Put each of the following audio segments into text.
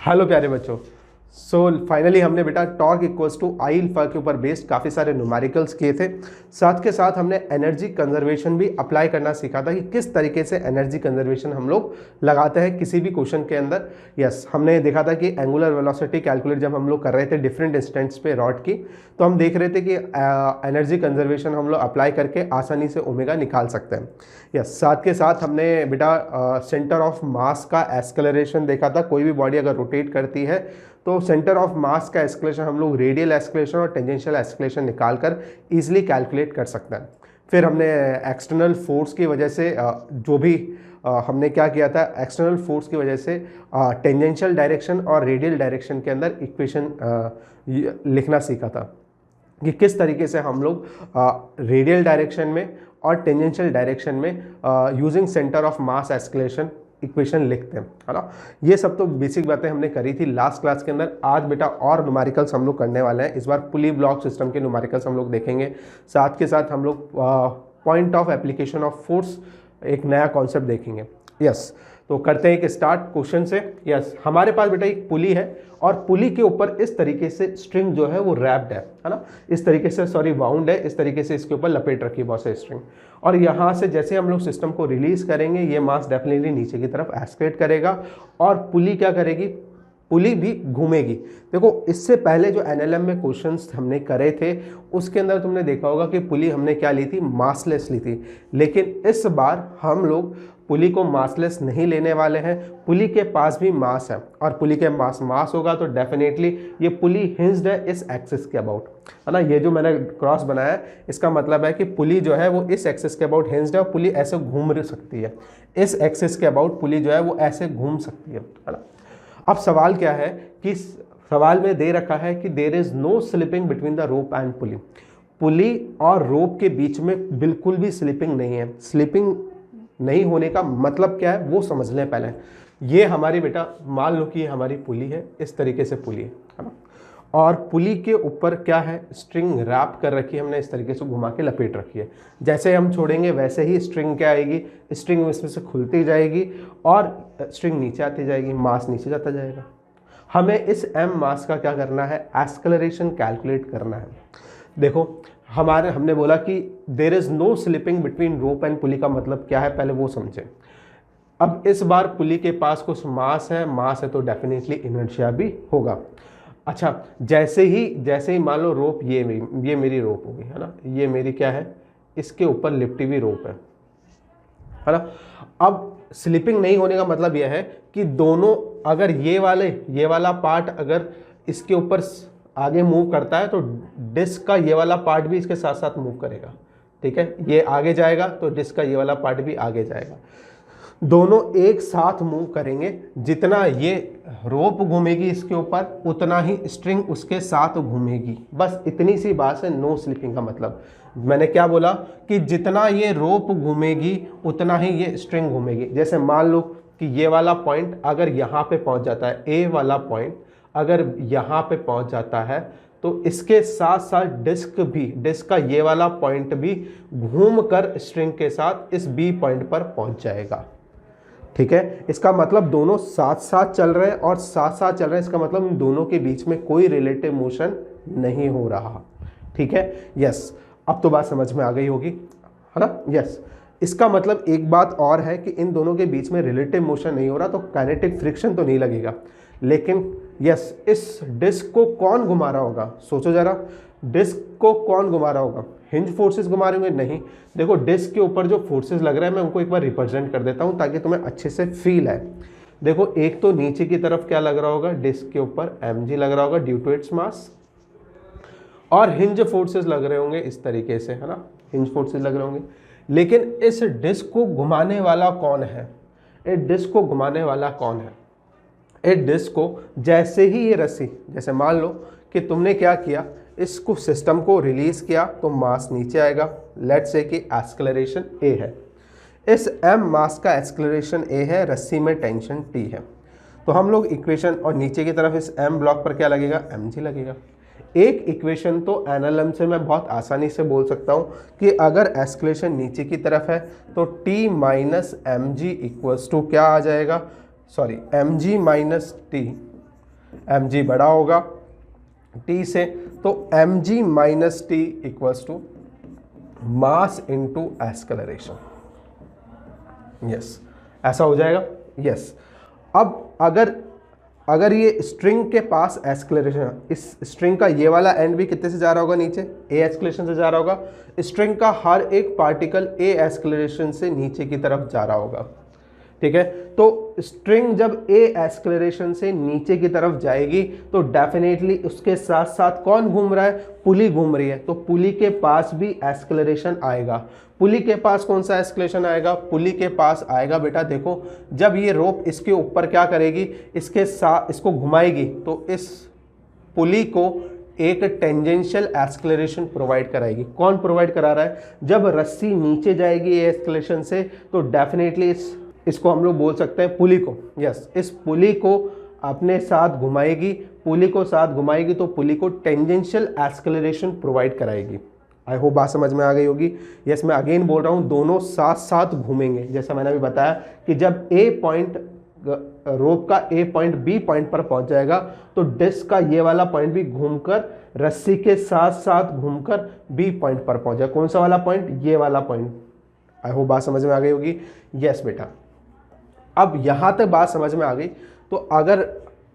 Hello प्यारे बच्चों। सो finally हमने बेटा torque equals to I alpha के ऊपर बेस्ड काफ़ी सारे न्यूमेरिकल्स किए थे। साथ के साथ हमने एनर्जी कंजर्वेशन भी अप्लाई करना सीखा था कि किस तरीके से एनर्जी कंजर्वेशन हम लोग लगाते हैं किसी भी क्वेश्चन के अंदर। यस, हमने देखा था कि एंगुलर वेलोसिटी कैलकुलेट जब हम लोग कर रहे थे डिफरेंट इंस्टेंट्स पे रॉड की, तो हम देख रहे थे कि एनर्जी कंजर्वेशन हम लोग अप्लाई करके आसानी से ओमेगा निकाल सकते हैं। यस, साथ के साथ हमने बेटा सेंटर ऑफ मास का एस्केलरेशन देखा था। कोई भी बॉडी अगर रोटेट करती है तो सेंटर ऑफ मास का एस्केलेशन हम लोग रेडियल एस्केलेशन और टेंजेंशियल एस्केलेशन निकाल कर ईजिली कैलकुलेट कर सकते हैं। फिर हमने एक्सटर्नल फोर्स की वजह से जो भी हमने क्या किया था, एक्सटर्नल फोर्स की वजह से टेंजेंशियल डायरेक्शन और रेडियल डायरेक्शन के अंदर इक्वेशन लिखना सीखा था कि किस तरीके से हम लोग रेडियल डायरेक्शन में और टेंजेंशियल डायरेक्शन में using centre of mass escalation equation लिखते हैं, है ना। ये सब तो बेसिक बातें हमने करी थी लास्ट क्लास के अंदर। आज बेटा और न्यूमेरिकल्स हम लोग करने वाले हैं। इस बार पुली ब्लॉक सिस्टम के न्यूमेरिकल्स हम लोग देखेंगे। साथ के साथ हम लोग point of application of force एक नया कॉन्सेप्ट देखेंगे। यस, तो करते हैं एक स्टार्ट क्वेश्चन से। यस, हमारे पास बेटा एक पुली है और पुली के ऊपर इस तरीके से स्ट्रिंग जो है वो रैप्ड है ना, इस तरीके से वाउंड है, इस तरीके से इसके ऊपर लपेट रखी है बहुत सारी स्ट्रिंग। और यहाँ से जैसे हम लोग सिस्टम को रिलीज करेंगे ये मास डेफिनेटली नीचे की तरफ एस्केलेट करेगा और पुली क्या करेगी, पुली भी घूमेगी। देखो, इससे पहले जो एनएलएम में क्वेश्चंस हमने करे थे उसके अंदर तुमने देखा होगा कि पुली हमने क्या ली थी, मासलेस ली थी। लेकिन इस बार हम लोग पुली को मासलेस नहीं लेने वाले हैं। पुली के पास भी मास है और पुली के पास मास होगा तो डेफिनेटली ये पुली हिंज्ड है इस एक्सिस के अबाउट, है ना। ये जो मैंने क्रॉस बनाया है इसका मतलब है कि पुली जो है वो इस एक्सिस के अबाउट हिंज्ड है और पुली ऐसे घूम सकती है। इस एक्सिस के अबाउट पुली जो है वो ऐसे घूम सकती है ना। अब सवाल क्या है कि सवाल में दे रखा है कि there is no slipping between the rope and pulley. Pulley और रोप के बीच में बिल्कुल भी स्लिपिंग नहीं है। स्लिपिंग नहीं होने का मतलब क्या है वो समझ लें पहले। ये हमारी बेटा मान लो कि ये हमारी पुली है, इस तरीके से पुली है ना, और पुली के ऊपर क्या है, स्ट्रिंग रैप कर रखी है हमने, इस तरीके से घुमा के लपेट रखी है। जैसे हम छोड़ेंगे वैसे ही स्ट्रिंग क्या आएगी, स्ट्रिंग इसमें से खुलती जाएगी और स्ट्रिंग नीचे आती जाएगी, मास नीचे जाता जाएगा। हमें इस एम मास का क्या करना है, एस्केलरेशन कैलकुलेट करना है। देखो हमने बोला कि there is no slipping between rope and pulley का मतलब क्या है पहले वो समझें। अब इस बार पुली के पास कुछ मास है तो डेफिनेटली इनर्शिया भी होगा। अच्छा, जैसे ही मान लो रोप ये मेरी रोप होगी, है ना, ये मेरी क्या है, इसके ऊपर लिपटी हुई रोप है ना। अब स्लिपिंग नहीं होने का मतलब यह है कि दोनों, अगर ये वाला पार्ट अगर इसके ऊपर आगे मूव करता है तो डिस्क का ये वाला पार्ट भी इसके साथ साथ मूव करेगा। ठीक है, ये आगे जाएगा तो डिस्क का ये वाला पार्ट भी आगे जाएगा। दोनों एक साथ मूव करेंगे। जितना ये रोप घूमेगी इसके ऊपर उतना ही स्ट्रिंग उसके साथ घूमेगी। बस इतनी सी बात है नो स्लिपिंग का मतलब। मैंने क्या बोला कि जितना ये रोप घूमेगी उतना ही ये स्ट्रिंग घूमेगी। जैसे मान लो कि ये वाला पॉइंट अगर यहाँ पे पहुँच जाता है, ए वाला पॉइंट अगर यहाँ पे पहुँच जाता है तो इसके साथ साथ डिस्क का ये वाला पॉइंट भी घूम कर स्ट्रिंग के साथ इस बी पॉइंट पर पहुँच जाएगा। ठीक है, इसका मतलब दोनों साथ साथ चल रहे हैं और साथ साथ चल रहे हैं, इसका मतलब इन दोनों के बीच में कोई रिलेटिव मोशन नहीं हो रहा। ठीक है, यस, अब तो बात समझ में आ गई होगी, है ना। यस, इसका मतलब एक बात और है कि इन दोनों के बीच में रिलेटिव मोशन नहीं हो रहा तो काइनेटिक फ्रिक्शन तो नहीं लगेगा। लेकिन यस, इस डिस्क को कौन घुमा रहा होगा, सोचो जरा, डिस्क को कौन घुमा रहा होगा, हिंज फोर्सेस घुमा रहे होंगे? नहीं। देखो, डिस्क के ऊपर जो फोर्सेस लग रहे हैं मैं उनको एक बार रिप्रेजेंट कर देता हूं ताकि तुम्हें अच्छे से फील आए। देखो, एक तो नीचे की तरफ क्या लग रहा होगा, डिस्क के ऊपर mg लग रहा होगा ड्यू टू इट्स मास, और हिंज फोर्सेस लग रहे होंगे इस तरीके से, है ना, हिंज फोर्सेस लग रहे होंगे। लेकिन इस डिस्क को घुमाने वाला कौन है, इस डिस्क को घुमाने वाला कौन है? इस डिस्क को जैसे ही ये रस्सी, जैसे मान लो कि तुमने क्या किया, इसको सिस्टम को रिलीज किया तो मास नीचे आएगा। लेट्स से कि एक्सेलरेशन a है, इस m मास का एक्सेलरेशन a है, रस्सी में टेंशन t है। तो हम लोग इक्वेशन, और नीचे की तरफ इस m ब्लॉक पर क्या लगेगा, mg लगेगा। एक इक्वेशन तो एनएलएम से मैं बहुत आसानी से बोल सकता हूँ कि अगर एक्सेलरेशन नीचे की तरफ है तो t minus mg equals to क्या आ जाएगा, mg माइनस t mg बड़ा होगा t से, तो mg minus T equals to mass into acceleration. Yes, ऐसा हो जाएगा। यस, अब अगर ये स्ट्रिंग के पास एक्सेलरेशन, इस स्ट्रिंग का ये वाला एंड भी कितने से जा रहा होगा, नीचे a एक्सेलरेशन से जा रहा होगा, स्ट्रिंग का हर एक पार्टिकल a एक्सेलरेशन से नीचे की तरफ जा रहा होगा, ठीक है। तो स्ट्रिंग जब a एक्सेलरेशन से नीचे की तरफ जाएगी तो डेफिनेटली उसके साथ साथ कौन घूम रहा है, पुली घूम रही है, तो पुली के पास भी एक्सेलरेशन आएगा। पुली के पास कौन सा एक्सेलरेशन आएगा, पुली के पास आएगा बेटा, देखो जब ये रोप इसके ऊपर क्या करेगी, इसके साथ इसको घुमाएगी, तो इस पुली को एक टेंजेंशियल एक्सेलरेशन प्रोवाइड कराएगी। कौन प्रोवाइड करा रहा है, जब रस्सी नीचे जाएगी ये एक्सेलरेशन से तो डेफिनेटली इसको हम लोग बोल सकते हैं पुली को। यस, इस पुली को अपने साथ घुमाएगी, पुली को साथ घुमाएगी तो पुली को टेंजेंशियल एक्सेलरेशन प्रोवाइड कराएगी। आई होप बात समझ में आ गई होगी। यस, मैं अगेन बोल रहा हूँ, दोनों साथ साथ घूमेंगे। जैसा मैंने अभी बताया कि जब ए पॉइंट, रोप का ए पॉइंट बी पॉइंट पर पहुंच जाएगा तो डिस्क का ये वाला पॉइंट भी घूमकर रस्सी के साथ साथ घूमकर बी पॉइंट पर पहुंच जाएगा। कौन सा वाला पॉइंट, ये वाला पॉइंट। आई होप बात समझ में आ गई होगी। यस बेटा, अब यहाँ तक बात समझ में आ गई। तो अगर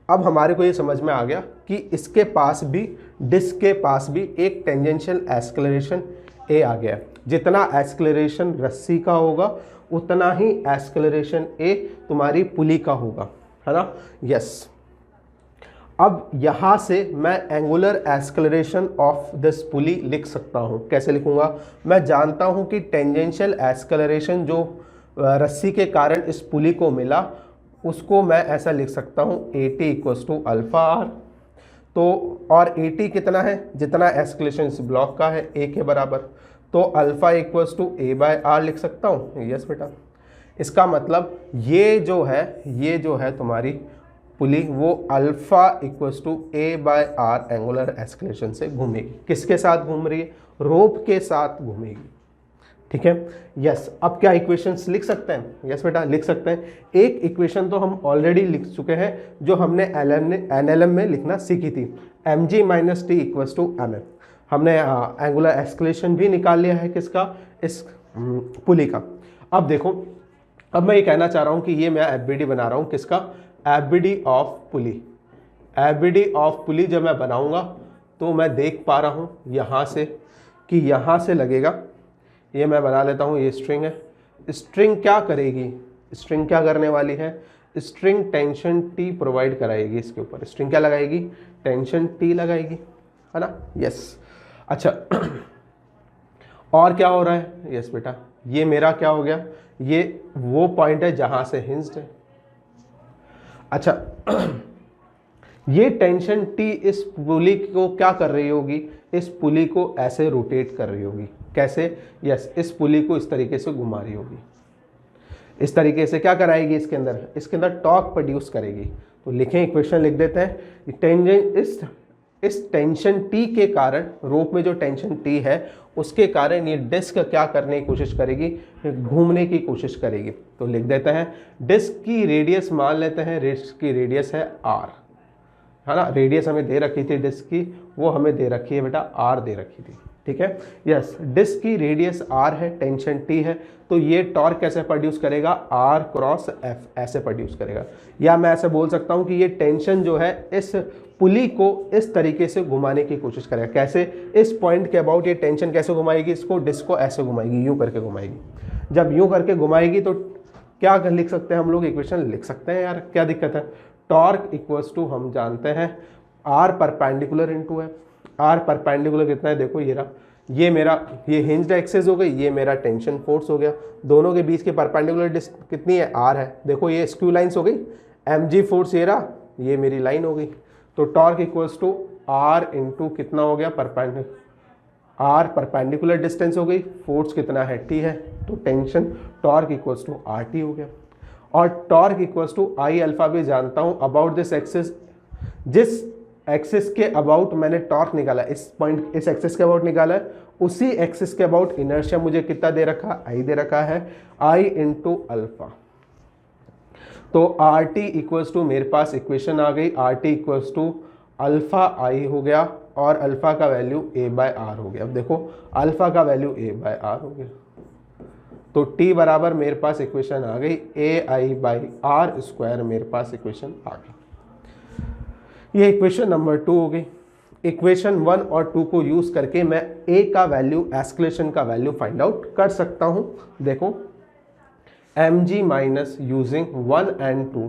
अब हमारे को ये समझ में आ गया कि इसके पास भी, डिस्क के पास भी एक टेंजेंशियल एक्सेलरेशन ए आ गया। जितना एक्सेलरेशन रस्सी का होगा उतना ही एक्सेलरेशन ए तुम्हारी पुली का होगा, है ना। यस, अब यहाँ से मैं एंगुलर एक्सेलरेशन ऑफ दिस पुली लिख सकता हूँ। कैसे लिखूँगा, मैं जानता हूँ कि टेंजेंशियल एक्सेलरेशन जो रस्सी के कारण इस पुली को मिला उसको मैं ऐसा लिख सकता हूँ AT equals to alpha R. तो और AT कितना है, जितना एक्सेलरेशन इस ब्लॉक का है A के बराबर, तो alpha equals to A by R लिख सकता हूँ। यस बेटा, इसका मतलब ये जो है तुम्हारी पुली वो alpha equals to A by R angular acceleration से घूमेगी। किसके साथ घूम रही है, रोप के साथ घूमेगी, ठीक है। यस, अब क्या इक्वेशंस लिख सकते हैं, यस बेटा लिख सकते हैं। एक इक्वेशन तो हम ऑलरेडी लिख चुके हैं जो हमने एनएलएम में लिखना सीखी थी, mg minus T equals to mm। हमने एंगुलर एक्सेलरेशन भी निकाल लिया है किसका, इस पुली का। अब देखो, अब मैं ये कहना चाह रहा हूँ कि ये मैं एफबीडी बना रहा हूँ, किसका, FBD of pulley. FBD of pulley जब मैं बनाऊँगा तो मैं देख पा रहा हूँ यहाँ से कि यहाँ से लगेगा, ये मैं बना लेता हूँ, ये स्ट्रिंग है। स्ट्रिंग क्या करेगी, स्ट्रिंग क्या करने वाली है, स्ट्रिंग टेंशन टी प्रोवाइड कराएगी। इसके ऊपर स्ट्रिंग क्या लगाएगी, टेंशन टी लगाएगी, है ना। यस, अच्छा और क्या हो रहा है, यस बेटा ये मेरा क्या हो गया, ये वो पॉइंट है जहाँ से हिंज्ड है। अच्छा ये टेंशन टी इस पुली को क्या कर रही होगी, इस पुली को ऐसे रोटेट कर रही होगी। कैसे, यस, इस पुली को इस तरीके से घुमा रही होगी। इस तरीके से क्या कराएगी, इसके अंदर टॉर्क प्रोड्यूस करेगी। तो लिखें, इक्वेशन लिख देते हैं। इस टेंशन टी के कारण, रोप में जो टेंशन टी है उसके कारण ये डिस्क क्या करने की कोशिश करेगी, घूमने की कोशिश करेगी। तो लिख देते हैं, डिस्क की रेडियस मान लेते हैं, डिस्क की रेडियस है आर, है ना। रेडियस हमें दे रखी थी डिस्क की, वो हमें दे रखी है बेटा आर दे रखी थी, ठीक है। यस, डिस्क की रेडियस आर है, टेंशन टी है, तो ये टॉर्क कैसे प्रोड्यूस करेगा, आर क्रॉस एफ ऐसे प्रोड्यूस करेगा। या मैं ऐसे बोल सकता हूँ कि ये टेंशन जो है इस पुली को इस तरीके से घुमाने की कोशिश करेगा। कैसे, इस पॉइंट के अबाउट ये टेंशन कैसे घुमाएगी, इसको डिस्क को ऐसे घुमाएगी, यूँ करके घुमाएगी। जब यूँ करके घुमाएगी तो क्या लिख सकते हैं हम लोग, इक्वेशन लिख सकते हैं यार, क्या दिक्कत है। टॉर्क इक्वल्स टू हम जानते हैं R perpendicular into F. R perpendicular कितना है, देखो ये रहा, ये मेरा ये हिंज्ड एक्सिस हो गई, ये मेरा टेंशन फोर्स हो गया। दोनों के बीच के परपेंडिकुलर कितनी है, आर है। देखो ये स्क्यू लाइन्स हो गई, mg फोर्स ये रहा, ये मेरी लाइन हो गई। तो torque equals to R into कितना हो गया, आर परपेंडिकुलर डिस्टेंस हो गई, फोर्स कितना है, टी है, तो tension torque equals to R T हो गया। और torque equals to I alpha भी जानता हूँ अबाउट दिस एक्सिस। जिस एक्सिस के अबाउट मैंने टॉर्क निकाला, इस पॉइंट इस एक्सिस के अबाउट निकाला है, उसी एक्सिस के अबाउट इनर्शिया मुझे कितना दे रखा, आई दे रखा है, आई इंटू अल्फा। तो आर टी इक्वल्स टू मेरे पास इक्वेशन आ गई, R T equals to alpha I हो गया और अल्फा का वैल्यू ए बाय आर हो गया। अब देखो अल्फा का वैल्यू ए बाय आर हो गया, तो टी बराबर मेरे पास इक्वेशन आ गई ए आई बाई आर स्क्वायर, मेरे पास इक्वेशन आ गई। ये इक्वेशन नंबर 2 हो गई। इक्वेशन 1 और 2 को यूज करके मैं ए का वैल्यू, एस्केलेशन का वैल्यू फाइंड आउट कर सकता हूं। देखो mg minus using 1 and 2,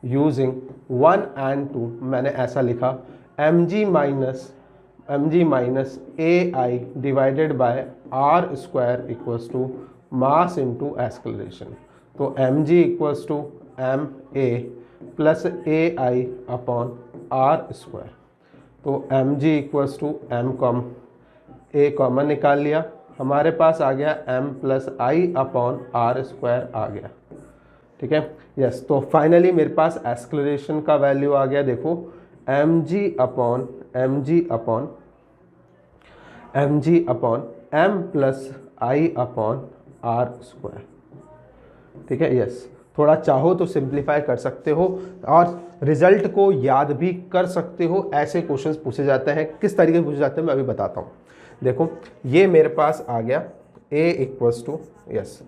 using 1 and 2 मैंने ऐसा लिखा mg minus A I divided by R square equals to mass into acceleration. तो mg equals to M A plus A I upon R square. तो mg equals to M कॉम A common निकाल लिया, हमारे पास आ गया m plus I upon R square आ गया। ठीक है, यस। तो फाइनली मेरे पास एस्केलेशन का वैल्यू आ गया, देखो mg upon m plus I upon R square. ठीक है, यस। थोड़ा चाहो तो सिंप्लीफाई कर सकते हो और रिजल्ट को याद भी कर सकते हो। ऐसे क्वेश्चंस पूछे जाते हैं, किस तरीके से पूछे जाते हैं मैं अभी बताता हूँ। देखो ये मेरे पास आ गया a equals to, yes,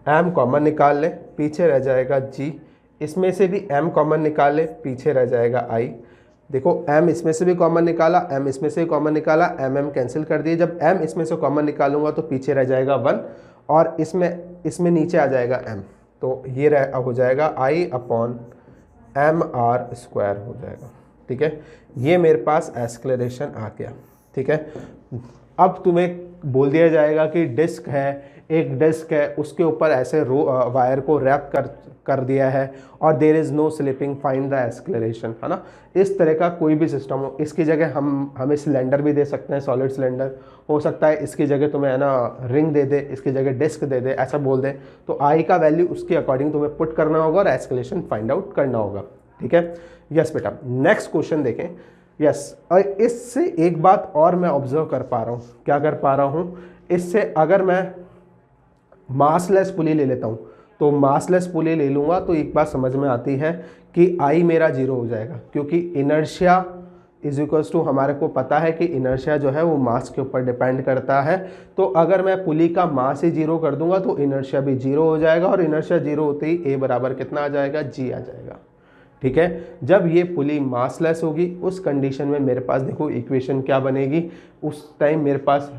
m common निकाल ले, पीछे रह जाएगा g, इसमें से भी m कॉमन निकाल ले, पीछे रह जाएगा i। देखो m इसमें से भी कॉमन निकाला, m इसमें से कॉमन निकाला, m कैंसिल कर दिए। जब m इसमें से कॉमन निकालूंगा तो पीछे रह जाएगा 1 और इसमें नीचे आ जाएगा m, तो ये हो जाएगा i upon M R square हो जाएगा। ठीक है, ये मेरे पास एस्केलेशन आ गया। ठीक है, अब तुम्हें बोल दिया जाएगा कि डिस्क है, एक डिस्क है, उसके ऊपर ऐसे वायर को रैप कर दिया है और there is no slipping, find the acceleration, है ना। इस तरह का कोई भी सिस्टम हो, इसकी जगह हमें सिलेंडर भी दे सकते हैं, सॉलिड सिलेंडर हो सकता है, इसकी जगह तुम्हें है ना रिंग दे दे, इसकी जगह डिस्क दे दे, ऐसा बोल दे, तो आई का वैल्यू उसके अकॉर्डिंग तुम्हें पुट करना होगा और एस्केलेशन फाइंड आउट करना होगा। ठीक है, यस बेटा। नेक्स्ट क्वेश्चन देखें। यस, इससे एक बात और मैं ऑब्जर्व कर पा रहा हूँ, क्या कर पा रहा हूँ, इससे अगर मैं मासलेस पुली ले लेता हूँ, तो मासलेस पुली ले लूँगा तो एक बात समझ में आती है कि आई मेरा 0 हो जाएगा, क्योंकि इनर्शिया इज इक्वल्स टू, हमारे को पता है कि इनर्शिया जो है वो मास के ऊपर डिपेंड करता है। तो अगर मैं पुली का मास ही 0 कर दूंगा तो इनर्शिया भी 0 हो जाएगा और इनर्शिया 0 होते ही ए बराबर कितना आ जाएगा, g आ जाएगा। ठीक है, जब ये पुली मासलेस होगी उस कंडीशन में मेरे पास देखो इक्वेशन क्या बनेगी, उस टाइम मेरे पास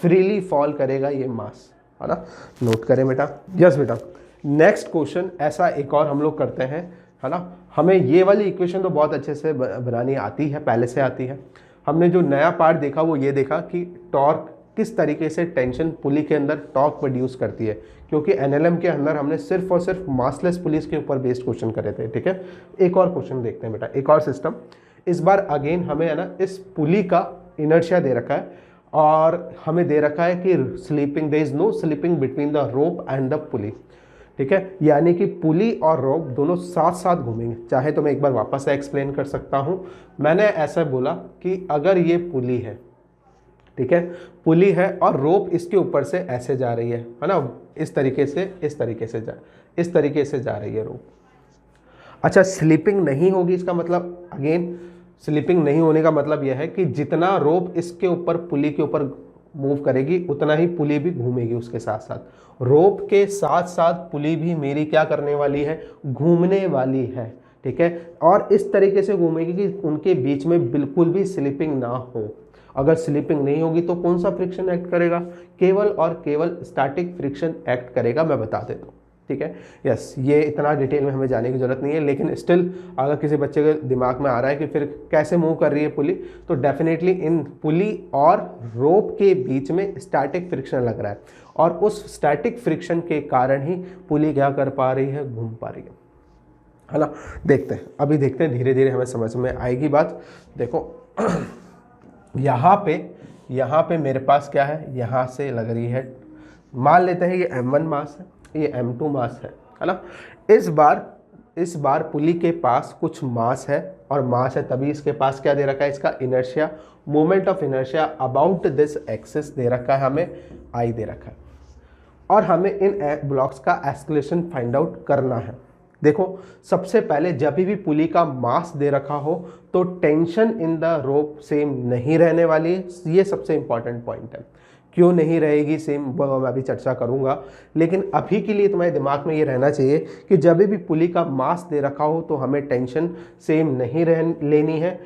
फ्रीली फॉल करेगा ये मास, है ना। नोट करें बेटा। यस बेटा। नेक्स्ट क्वेश्चन ऐसा एक और हम लोग करते हैं, है ना। हमें ये वाली इक्वेशन तो बहुत अच्छे से बनानी आती है, पहले से आती है। हमने जो नया पार्ट देखा वो ये देखा कि टॉर्क किस तरीके से टेंशन पुली के अंदर टॉर्क प्रोड्यूस करती है, क्योंकि एनएलएम के अंदर हमने सिर्फ और सिर्फ मासलेस पुलिस के ऊपर बेस्ड क्वेश्चन करे थे। ठीक है, एक और क्वेश्चन देखते हैं बेटा, एक और सिस्टम। इस बार अगेन हमें है ना इस पुली का इनर्शिया दे रखा है और हमें दे रखा है कि slipping, there is no slipping between the rope and the pulley. ठीक है, यानी कि पुली और रोप दोनों साथ साथ घूमेंगे। चाहे तो मैं एक बार वापस से एक्सप्लेन कर सकता हूं। मैंने ऐसा बोला कि अगर ये पुली है, ठीक है, पुली है और रोप इसके ऊपर से ऐसे जा रही है ना, इस तरीके से इस तरीके से जा रही है रोप। अच्छा, स्लीपिंग नहीं होगी, इसका मतलब अगेन स्लीपिंग नहीं होने का मतलब यह है कि जितना रोप इसके ऊपर पुली के ऊपर मूव करेगी उतना ही पुली भी घूमेगी उसके साथ साथ। रोप के साथ साथ पुली भी मेरी क्या करने वाली है, घूमने वाली है। ठीक है, और इस तरीके से घूमेगी कि उनके बीच में बिल्कुल भी स्लिपिंग ना हो। अगर स्लिपिंग नहीं होगी तो कौन सा फ्रिक्शन एक्ट करेगा, केवल और केवल स्टैटिक फ्रिक्शन एक्ट करेगा, मैं बता देता हूँ। ठीक है, यस, ये इतना डिटेल में हमें जाने की जरूरत नहीं है, लेकिन स्टिल अगर किसी बच्चे के दिमाग में आ रहा है कि फिर कैसे मूव कर रही है पुली, तो डेफिनेटली इन पुली और रोप के बीच में स्टैटिक फ्रिक्शन लग रहा है और उस स्टैटिक फ्रिक्शन के कारण ही पुली क्या कर पा रही है, घूम पा रही है ना। देखते हैं, अभी देखते हैं, धीरे धीरे हमें समझ में आएगी बात। देखो यहाँ पे मेरे पास क्या है, यहाँ से लग रही है, मान लेते हैं ये m1 मास है, ये m2 मास है ना। इस बार पुली के पास कुछ मास है और मास है, तभी इसके पास क्या दे रखा है, इसका inertia, moment of inertia about this axis दे रखा है, हमें I दे रखा है और हमें इन ब्लॉक्स का एस्केलेशन फाइंड आउट करना है। देखो सबसे पहले जब भी पुली का मास दे रखा हो तो tension in the rope same नहीं रहने वाली है। ये सबसे इंपॉर्टेंट पॉइंट है। क्यों नहीं रहेगी सेम वो मैं अभी चर्चा करूंगा, लेकिन अभी के लिए तुम्हारे दिमाग में ये रहना चाहिए कि जब भी पुली का मास दे रखा हो तो हमें टेंशन सेम नहीं लेनी है।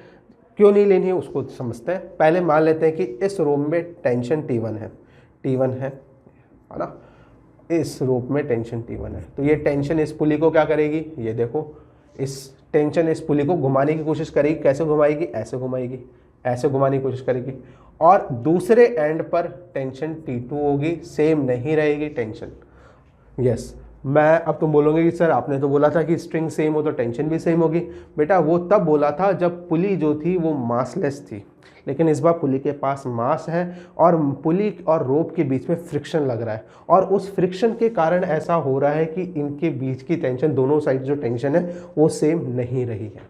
क्यों नहीं लेनी है उसको समझते हैं। पहले मान लेते हैं कि इस रोप में टेंशन T1 है, T1 है ना, इस रूप में टेंशन T1 है। तो ये टेंशन इस पुली को क्या करेगी, ये देखो इस टेंशन इस पुली को घुमाने की कोशिश करेगी। कैसे घुमाएगी, ऐसे घुमाएगी, ऐसे घुमाने की कोशिश करेगी। और दूसरे एंड पर टेंशन T2 होगी, सेम नहीं रहेगी टेंशन। यस, मैं अब तुम बोलोगे कि सर आपने तो बोला था कि स्ट्रिंग सेम हो तो टेंशन भी सेम होगी। बेटा वो तब बोला था जब पुली जो थी वो मासलेस थी, लेकिन इस बार पुली के पास मास है और पुली और रोप के बीच में फ्रिक्शन लग रहा है, और उस फ्रिक्शन के कारण ऐसा हो रहा है कि इनके बीच की टेंशन, दोनों साइड जो टेंशन है वो सेम नहीं रही है।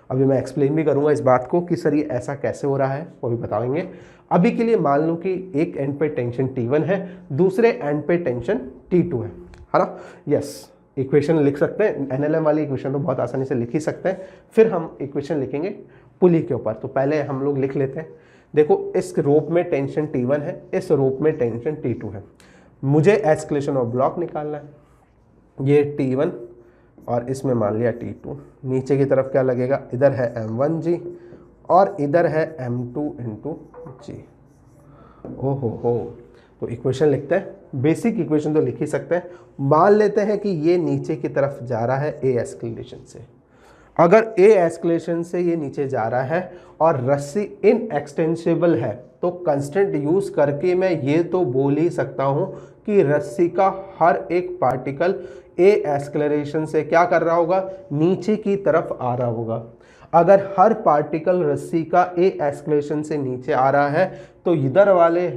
अभी मैं एक्सप्लेन भी करूंगा इस बात को कि सर ये ऐसा कैसे हो रहा है, वो भी बताएंगे। अभी के लिए मान लो कि एक एंड पे टेंशन T1 है, दूसरे एंड पे टेंशन T2 है ना। यस, इक्वेशन लिख सकते हैं, NLM वाली इक्वेशन तो बहुत आसानी से लिख ही सकते हैं। फिर हम इक्वेशन लिखेंगे पुली के ऊपर। तो पहले हम लोग लिख लेते हैं। देखो इस रोप में टेंशन T1 है, इस रोप में टेंशन T2 है। मुझे एस्केलेशन ऑफ ब्लॉक निकालना है। ये T1 और इसमें मान लिया T2। नीचे की तरफ क्या लगेगा, इधर है M1G और इधर है M2 इंटू G। ओहो हो, तो इक्वेशन लिखते हैं। बेसिक इक्वेशन तो लिख ही सकते हैं। मान लेते हैं कि ये नीचे की तरफ जा रहा है A एस्केलेशन से। अगर A एस्केलेशन से ये नीचे जा रहा है और रस्सी इनएक्सटेंसिबल है तो कंस्टेंट यूज करके मैं ये तो बोल ही सकता हूं कि रस्सी का हर एक पार्टिकल A एस्केलेशन से क्या कर रहा होगा, नीचे की तरफ आ रहा होगा। अगर हर पार्टिकल रस्सी का A एस्केलेशन से नीचे आ रहा है तो इधर वाले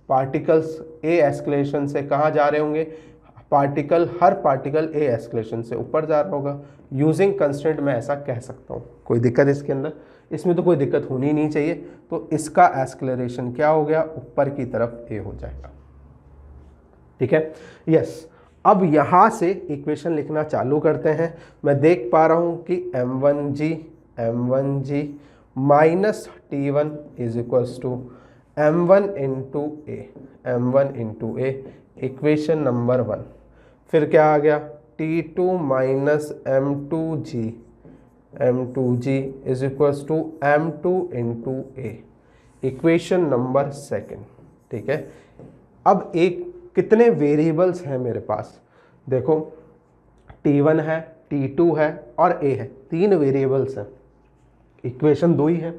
पार्टिकल्स A एस्केलेशन से कहाँ जा रहे होंगे, हर पार्टिकल A एस्केलेशन से ऊपर जा रहा होगा। यूजिंग कंस्टेंट मैं ऐसा कह सकता हूँ। कोई दिक्कत इसके अंदर, इसमें तो कोई दिक्कत होनी नहीं चाहिए। तो इसका एस्केलेशन क्या हो गया, ऊपर की तरफ A हो जाएगा। ठीक है, यस। अब यहाँ से इक्वेशन लिखना चालू करते हैं। मैं देख पा रहा हूँ कि M1G minus T1 is equals to M1 into A, equation number 1। फिर क्या आ गया, T2 minus M2G is equals to M2 into A, equation number 2। ठीक है, अब एक कितने वेरिएबल्स हैं मेरे पास, देखो T1 है, T2 है और A है, 3 वेरिएबल्स हैं। इक्वेशन 2 ही है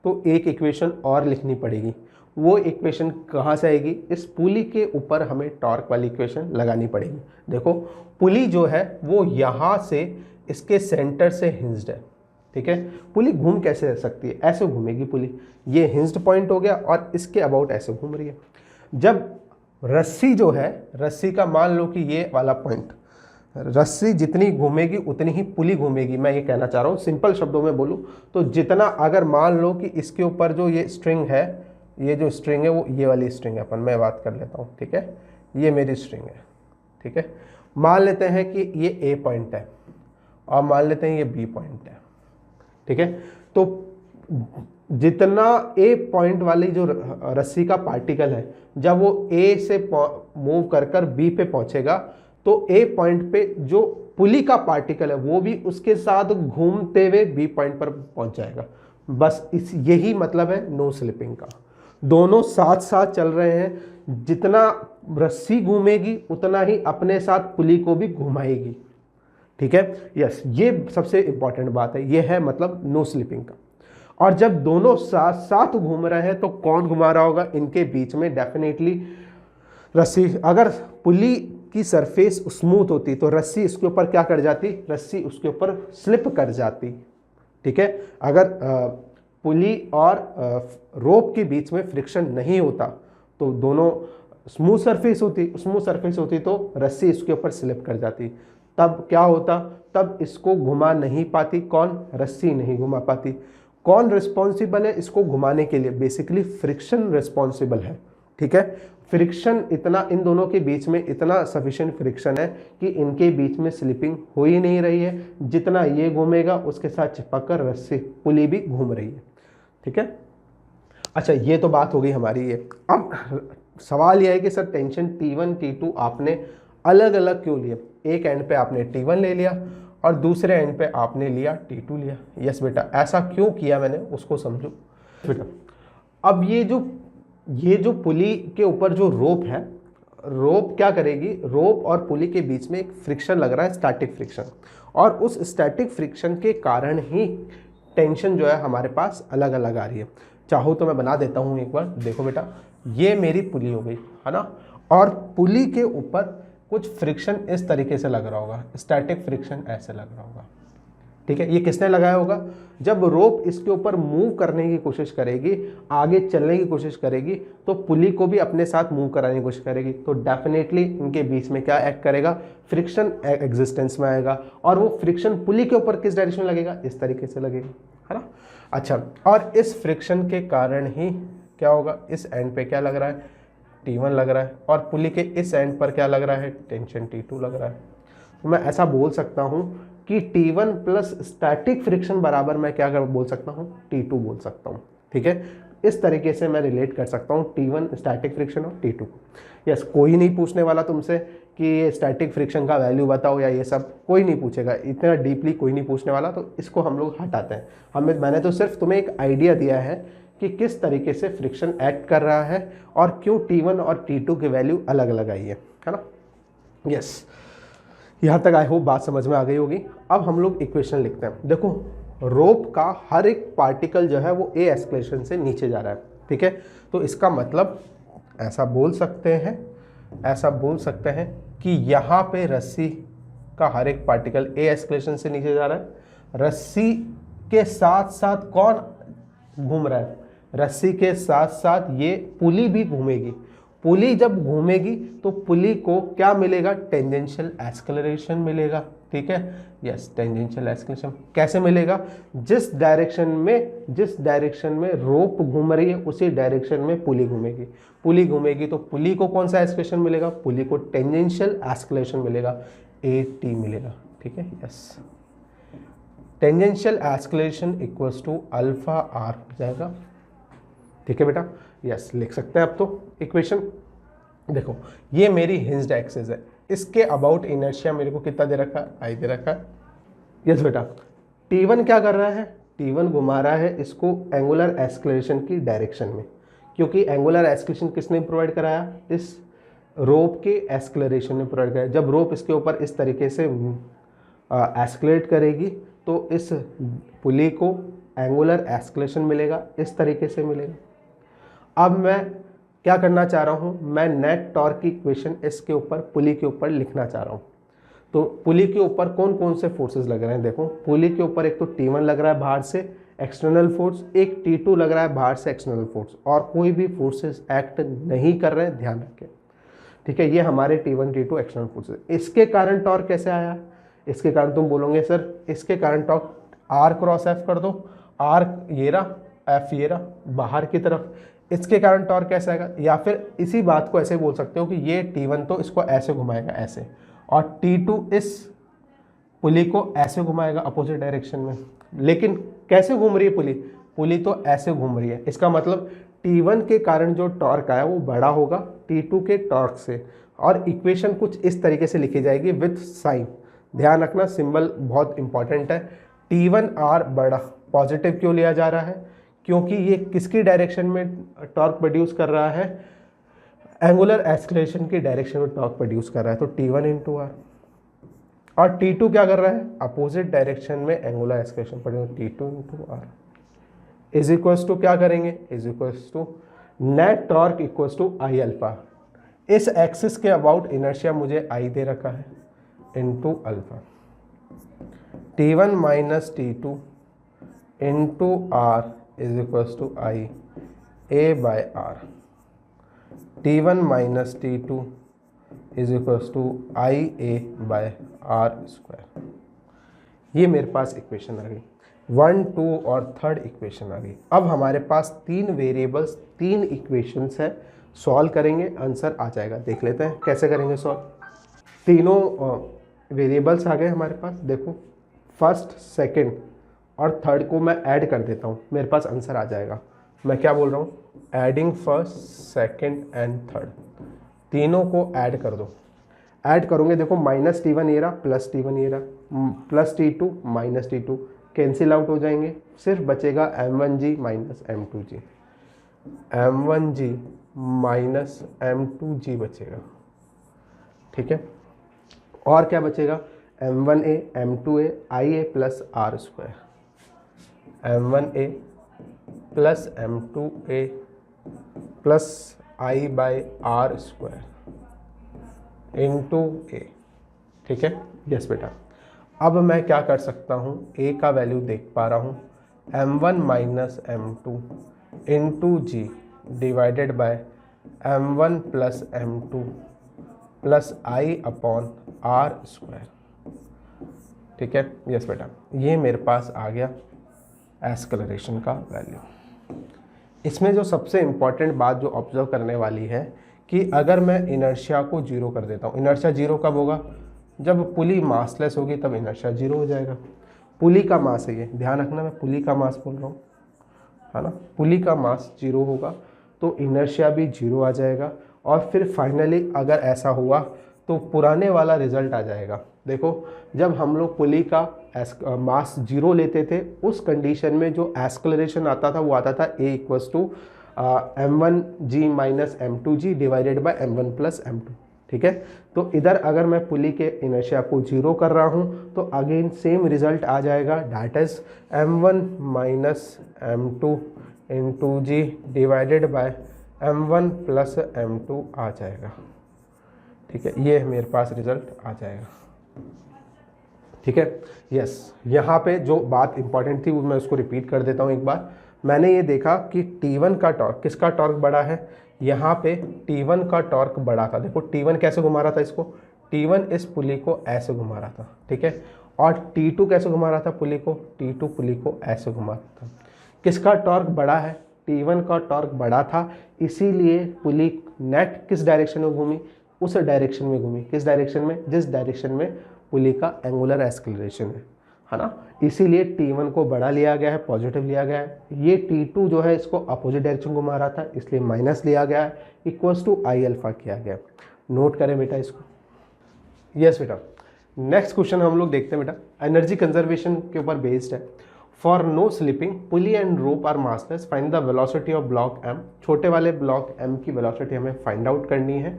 तो एक इक्वेशन और लिखनी पड़ेगी। वो इक्वेशन कहाँ से आएगी, इस पुली के ऊपर हमें टॉर्क वाली इक्वेशन लगानी पड़ेगी। देखो पुली जो है वो यहाँ से इसके सेंटर से हिंज्ड है। ठीक है, पुली घूम कैसे सकती है, ऐसे घूमेगी पुली। ये हिंज्ड पॉइंट हो गया और इसके अबाउट ऐसे घूम रही है। जब रस्सी जो है, रस्सी का मान लो कि ये वाला पॉइंट, रस्सी जितनी घूमेगी उतनी ही पुली घूमेगी। मैं ये कहना चाह रहा हूँ, सिंपल शब्दों में बोलूँ तो जितना, अगर मान लो कि इसके ऊपर जो ये स्ट्रिंग है, ये जो स्ट्रिंग है वो ये वाली स्ट्रिंग है, अपन मैं बात कर लेता हूँ। ठीक है, ये मेरी स्ट्रिंग है। ठीक है, मान लेते हैं कि ये A पॉइंट है और मान लेते हैं ये B पॉइंट है। ठीक है, तो जितना A पॉइंट वाली जो रस्सी का पार्टिकल है, जब वो A से मूव कर B पे पहुंचेगा तो A पॉइंट पे जो पुली का पार्टिकल है वो भी उसके साथ घूमते हुए B पॉइंट पर पहुंच जाएगा। बस यही मतलब है नो स्लिपिंग का। दोनों साथ साथ चल रहे हैं, जितना रस्सी घूमेगी उतना ही अपने साथ पुली को भी घुमाएगी। ठीक है, यस, ये सबसे इंपॉर्टेंट बात है। ये है मतलब नो स्लिपिंग का। और जब दोनों साथ साथ घूम रहे हैं तो कौन घुमा रहा होगा, इनके बीच में डेफिनेटली रस्सी। अगर पुली की सरफेस स्मूथ होती तो रस्सी इसके ऊपर क्या कर जाती, रस्सी उसके ऊपर स्लिप कर जाती। ठीक है, अगर पुली और रोप के बीच में फ्रिक्शन नहीं होता तो दोनों स्मूथ सरफेस होती तो रस्सी इसके ऊपर स्लिप कर जाती। तब क्या होता, तब इसको घुमा नहीं पाती कौन, रस्सी नहीं घुमा पाती। कौन रिस्पॉन्सिबल है इसको घुमाने के लिए, बेसिकली फ्रिक्शन रिस्पॉन्सिबल है। ठीक है। फ्रिक्शन इतना इन दोनों के बीच में इतना सफिशिएंट फ्रिक्शन है कि इनके बीच में स्लिपिंग हो ही नहीं रही है, जितना ये घूमेगा उसके साथ चिपक कर रस्सी पुली भी घूम रही है, ठीक है। अच्छा, ये तो बात हो गई हमारी ये। अब सवाल यह है कि सर टेंशन T1 T2 आपने अलग अलग क्यों लिए? एक एंड पे आपने T1 ले लिया और दूसरे एंड पे आपने लिया T2 लिया। यस बेटा, ऐसा क्यों किया मैंने उसको समझो बेटा। अब ये जो पुली के ऊपर जो रोप है, रोप क्या करेगी, रोप और पुली के बीच में एक फ्रिक्शन लग रहा है, स्टैटिक फ्रिक्शन, और उस स्टैटिक फ्रिक्शन के कारण ही टेंशन जो है हमारे पास अलग अलग आ रही है। चाहो तो मैं बना देता हूँ एक बार, देखो बेटा, ये मेरी पुली हो गई है ना, और पुली के ऊपर कुछ फ्रिक्शन इस तरीके से लग रहा होगा, स्टैटिक फ्रिक्शन ऐसे लग रहा होगा, ठीक है। ये किसने लगाया होगा? जब रोप इसके ऊपर मूव करने की कोशिश करेगी, आगे चलने की कोशिश करेगी, तो पुली को भी अपने साथ मूव कराने की कोशिश करेगी, तो डेफिनेटली इनके बीच में क्या एक्ट करेगा, फ्रिक्शन एग्जिस्टेंस में आएगा, और वो फ्रिक्शन पुली के ऊपर किस डायरेक्शन में लगेगा, इस तरीके से लगेगा, है ना। अच्छा, और इस फ्रिक्शन के कारण ही क्या होगा, इस एंड पे क्या लग रहा है, T1 लग रहा है, और पुली के इस एंड पर क्या लग रहा है, टेंशन T2 लग रहा है। तो मैं ऐसा बोल सकता हूँ कि T1 प्लस स्टैटिक फ्रिक्शन बराबर मैं क्या बोल सकता हूँ, T2 बोल सकता हूँ, ठीक है। इस तरीके से मैं रिलेट कर सकता हूँ T1 स्टैटिक फ्रिक्शन और T2 को। यस, कोई नहीं पूछने वाला तुमसे कि ये स्टैटिक फ्रिक्शन का वैल्यू बताओ या ये सब, कोई नहीं पूछेगा, इतना डीपली कोई नहीं पूछने वाला, तो इसको हम लोग हटाते हैं। मैंने तो सिर्फ तुम्हें एक आइडिया दिया है कि किस तरीके से फ्रिक्शन एक्ट कर रहा है और क्यों T1 और T2 की वैल्यू अलग अलग आई है ना। यस, यहाँ तक आई होप बात समझ में आ गई होगी। अब हम लोग इक्वेशन लिखते हैं। देखो, रोप का हर एक पार्टिकल जो है वो ए एस्केलेशन से नीचे जा रहा है, ठीक है। तो इसका मतलब ऐसा बोल सकते हैं कि यहाँ पे रस्सी का हर एक पार्टिकल ए एस्केलेशन से नीचे जा रहा है। रस्सी के साथ साथ कौन घूम रहा है, रस्सी के साथ साथ ये पुली भी घूमेगी। पुली जब घूमेगी तो पुली को क्या मिलेगा, टेंजेंशियल एक्सेलरेशन मिलेगा, ठीक है। यस, टेंजेंशियल एक्सेलरेशन कैसे मिलेगा, जिस डायरेक्शन में रोप घूम रही है उसी डायरेक्शन में पुली घूमेगी तो पुली को कौन सा एक्सेलरेशन मिलेगा, पुली को टेंजेंशियल एक्सेलरेशन मिलेगा, AT मिलेगा, ठीक है। Yes, tangential acceleration equals to alpha R हो जाएगा, ठीक है बेटा। यस, लिख सकते हैं अब तो इक्वेशन। देखो, ये मेरी हिंज्ड एक्सिस है, इसके अबाउट इनर्शिया मेरे को कितना दे रखा है, आई दे रखा है। यस बेटा, T1 क्या कर रहा है, T1 घुमा रहा है इसको एंगुलर एस्केलेशन की डायरेक्शन में, क्योंकि एंगुलर एस्केलेशन किसने प्रोवाइड कराया, इस रोप के एस्केलरेशन ने प्रोवाइड कराया। जब रोप इसके ऊपर इस तरीके से एस्केलेट करेगी तो इस पुली को एंगुलर एस्केलेशन मिलेगा, इस तरीके से मिलेगा। अब मैं क्या करना चाह रहा हूँ, मैं नेट टॉर्क की इक्वेशन इसके ऊपर पुली के ऊपर लिखना चाह रहा हूँ। तो पुली के ऊपर कौन कौन से फोर्सेस लग रहे हैं, देखो, पुली के ऊपर एक तो T1 लग रहा है बाहर से एक्सटर्नल फोर्स, एक T2 लग रहा है बाहर से एक्सटर्नल फोर्स, और कोई भी फोर्सेस एक्ट नहीं कर रहे हैं, ध्यान रखें, ठीक है। ये हमारे T1 T2 एक्सटर्नल फोर्सेस। इसके कारण टॉर्क कैसे आया, इसके कारण तुम बोलोगे सर इसके कारण टॉर्क R क्रॉस F कर दो, R ये रहा, F ये रहा बाहर की तरफ, इसके कारण टॉर्क कैसे आएगा, या फिर इसी बात को ऐसे बोल सकते हो कि ये T1 तो इसको ऐसे घुमाएगा ऐसे, और T2 इस पुली को ऐसे घुमाएगा अपोजिट डायरेक्शन में। लेकिन कैसे घूम रही है पुली तो ऐसे घूम रही है, इसका मतलब T1 के कारण जो टॉर्क आया वो बड़ा होगा T2 के टॉर्क से, और इक्वेशन कुछ इस तरीके से लिखी जाएगी विथ साइन। ध्यान रखना, सिंबल बहुत इंपॉर्टेंट है। T1R बड़ा पॉजिटिव क्यों लिया जा रहा है, क्योंकि ये किसकी डायरेक्शन में टॉर्क प्रोड्यूस कर रहा है, एंगुलर एक्सेलरेशन की डायरेक्शन में टॉर्क प्रोड्यूस कर रहा है, तो T1 × R। और T2 क्या कर रहा है, अपोजिट डायरेक्शन में angular acceleration produce, T2 × R is equals to क्या करेंगे, is equals to net torque equals to I alpha. इस एक्सिस के अबाउट इनर्शिया मुझे I दे रखा है, into alpha, T1 minus T2 into R is equals to I A/R। T1 minus T2 is equals to IA/R square. ये मेरे पास equation आ गई, 1, 2 और थर्ड इक्वेशन आ गई। अब हमारे पास 3 वेरिएबल्स, 3 इक्वेशंस है। सॉल्व करेंगे आंसर आ जाएगा। देख लेते हैं कैसे करेंगे सॉल्व। तीनों वेरिएबल्स आ गए हमारे पास। देखो फर्स्ट, सेकंड और थर्ड को मैं ऐड कर देता हूँ, मेरे पास आंसर आ जाएगा। मैं क्या बोल रहा हूँ, adding first second and third, तीनों को ऐड कर दो। ऐड करोगे देखो -T1 ये रहा, +T1 ये रहा, +T2 -T2 कैंसिल आउट हो जाएंगे, सिर्फ बचेगा M1G -M2G, M1G -M2G बचेगा। ठीक है, और क्या बचेगा, M1A M2A IA + R², M1A + M2A + I/R² into A। ठीक है, यस बेटा। अब मैं क्या कर सकता हूँ, A का वैल्यू देख पा रहा हूँ, M1 - M2 into G divided by M1 + M2 + I/R²। ठीक है, यस बेटा, ये मेरे पास आ गया एक्सेलरेशन का वैल्यू। इसमें जो सबसे इम्पॉर्टेंट बात जो ऑब्जर्व करने वाली है कि अगर मैं इनर्शिया को 0 कर देता हूँ, इनर्शिया 0 कब होगा, जब पुली मासलेस होगी तब इनर्शिया 0 हो जाएगा। पुली का मास है ये, ध्यान रखना, मैं पुली का मास बोल रहा हूँ, है ना। पुली का मास 0 होगा तो इनर्शिया भी 0 आ जाएगा। और फिर फाइनली अगर ऐसा हुआ तो पुराने वाला रिजल्ट आ जाएगा। देखो जब हम लोग पुली का मास 0 लेते थे, उस कंडीशन में जो एक्सेलरेशन आता था वो आता था A = M1G - M2G divided by M1 + M2। ठीक है, तो इधर अगर मैं पुली के इनर्शिया को 0 कर रहा हूँ तो अगेन सेम रिजल्ट आ जाएगा, that is M1 - M2 into G divided by M1 + M2 आ जाएगा। ठीक है, ये मेरे पास रिजल्ट आ जाएगा। ठीक है, यस, यहाँ पे जो बात इंपॉर्टेंट थी वो मैं उसको रिपीट कर देता हूँ एक बार। मैंने ये देखा कि T1 का टॉर्क, किसका टॉर्क बड़ा है, यहाँ पे T1 का टॉर्क बड़ा था। देखो T1 कैसे घुमा रहा था इसको, T1 इस पुली को ऐसे घुमा रहा था। ठीक है, और T2 कैसे घुमा रहा था पुली को, T2 पुली को ऐसे घुमा रहा था। किसका टॉर्क बड़ा है, T1 का टॉर्क बड़ा था, इसीलिए पुली नेट किस डायरेक्शन में घूमी, उस डायरेक्शन में घूमी। किस डायरेक्शन में, जिस डायरेक्शन में पुली का एंगुलर एक्सेलरेशन है ना, इसीलिए T1 को बड़ा लिया गया है, पॉजिटिव लिया गया है। ये T2 जो है इसको अपोजिट डायरेक्शन घुमा रहा था, इसलिए माइनस लिया गया है, = I α किया गया। नोट करें बेटा इसको। यस बेटा, नेक्स्ट क्वेश्चन हम लोग देखते हैं बेटा, एनर्जी कंजर्वेशन के ऊपर बेस्ड है। For no slipping pulley and rope are massless, find the velocity of block M। छोटे वाले ब्लॉक M की वेलोसिटी हमें फाइंड आउट करनी है।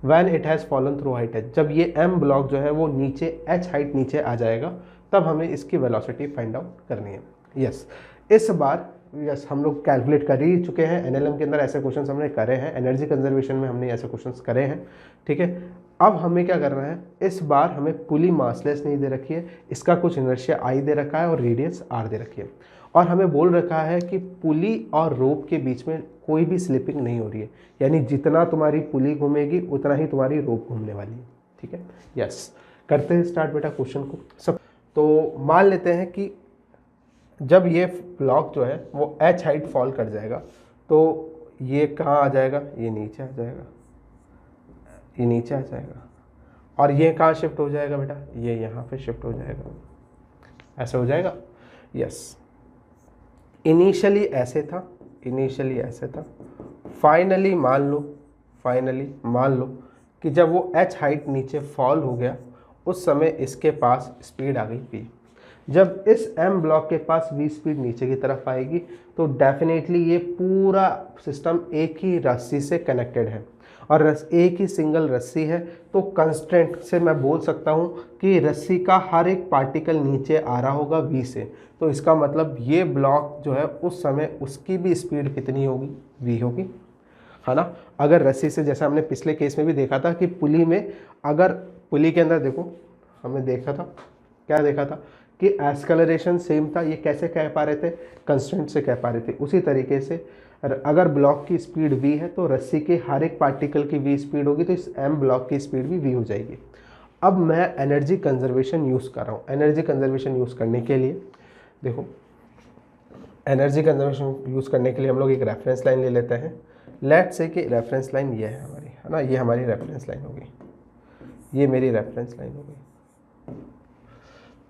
When it has fallen through height h, जब ये M ब्लॉक जो है वो नीचे h हाइट नीचे आ जाएगा तब हमें इसकी वेलोसिटी फाइंड आउट करनी है। यस, इस बार यस हम लोग कैलकुलेट कर ही चुके हैं, NLM के अंदर ऐसे क्वेश्चंस हमने करे हैं, एनर्जी कंजर्वेशन में हमने ऐसे क्वेश्चंस करे हैं। ठीक है, अब हमें क्या करना है, इस बार हमें पुली मासलेस नहीं दे रखी है, इसका कुछ इनर्शिया I दे रखा है और रेडियस R दे रखी है, और हमें बोल रखा है कि पुली और रोप के बीच में कोई भी स्लिपिंग नहीं हो रही है, यानी जितना तुम्हारी पुली घूमेगी उतना ही तुम्हारी रोप घूमने वाली है। ठीक है, यस, करते हैं स्टार्ट बेटा क्वेश्चन को सब। तो मान लेते हैं कि जब ये ब्लॉक जो है वो h हाइट फॉल कर जाएगा तो ये कहाँ आ जाएगा, ये नीचे आ जाएगा, ये नीचे आ जाएगा, और ये कहाँ शिफ्ट हो जाएगा बेटा, ये यहाँ पे शिफ्ट हो जाएगा, ऐसे हो जाएगा। यस, इनिशियली ऐसे था, इनिशियली ऐसे था, फाइनली मान लो कि जब वो h हाइट नीचे फॉल हो गया उस समय इसके पास स्पीड आ गई v। जब इस M ब्लॉक के पास v स्पीड नीचे की तरफ आएगी तो डेफिनेटली ये पूरा सिस्टम एक ही रस्सी से कनेक्टेड है, और एक ही सिंगल रस्सी है, तो कंस्टेंट से मैं बोल सकता हूँ कि रस्सी का हर एक पार्टिकल नीचे आ रहा होगा v से। तो इसका मतलब ये ब्लॉक जो है उस समय उसकी भी स्पीड कितनी होगी, v होगी, है ना। अगर रस्सी से, जैसे हमने पिछले केस में भी देखा था कि पुली में, अगर पुली के अंदर देखो हमने देखा था, क्या देखा था कि एक्सेलरेशन सेम था, ये कैसे कह पा रहे थे, कंस्टेंट से कह पा रहे थे। उसी तरीके से अगर ब्लॉक की स्पीड v है तो रस्सी के हर एक पार्टिकल की v स्पीड होगी, तो इस M ब्लॉक की स्पीड भी v हो जाएगी। अब मैं एनर्जी कंजर्वेशन यूज़ कर रहा हूँ। एनर्जी कंजर्वेशन यूज़ करने के लिए देखो, एनर्जी कंजर्वेशन यूज़ करने के लिए हम लोग एक रेफरेंस लाइन ले लेते हैं। लेट्स से कि रेफरेंस लाइन ये है हमारी, है ना, ये हमारी रेफरेंस लाइन होगी, ये मेरी रेफरेंस लाइन होगी।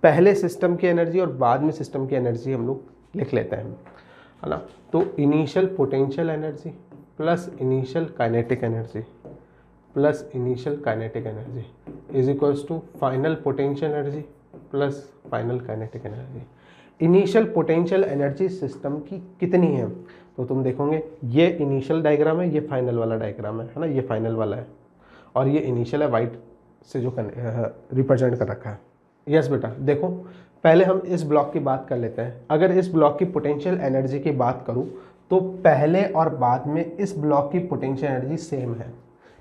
पहले सिस्टम की एनर्जी और बाद में सिस्टम की एनर्जी हम लोग लिख लेते हैं, है ना। तो initial potential energy plus initial kinetic energy plus initial kinetic energy is equals to final potential energy plus final kinetic energy. Initial potential energy system की कितनी है, तो तुम देखोगे ये इनिशियल डायग्राम है, ये फाइनल वाला डायग्राम है ना, ये फाइनल वाला है और ये इनिशियल है, वाइट से जो रिप्रेजेंट कर रखा है। यस बेटा, देखो पहले हम इस ब्लॉक की बात कर लेते हैं। अगर इस ब्लॉक की पोटेंशियल एनर्जी की बात करूं तो पहले और बाद में इस ब्लॉक की पोटेंशियल एनर्जी सेम है,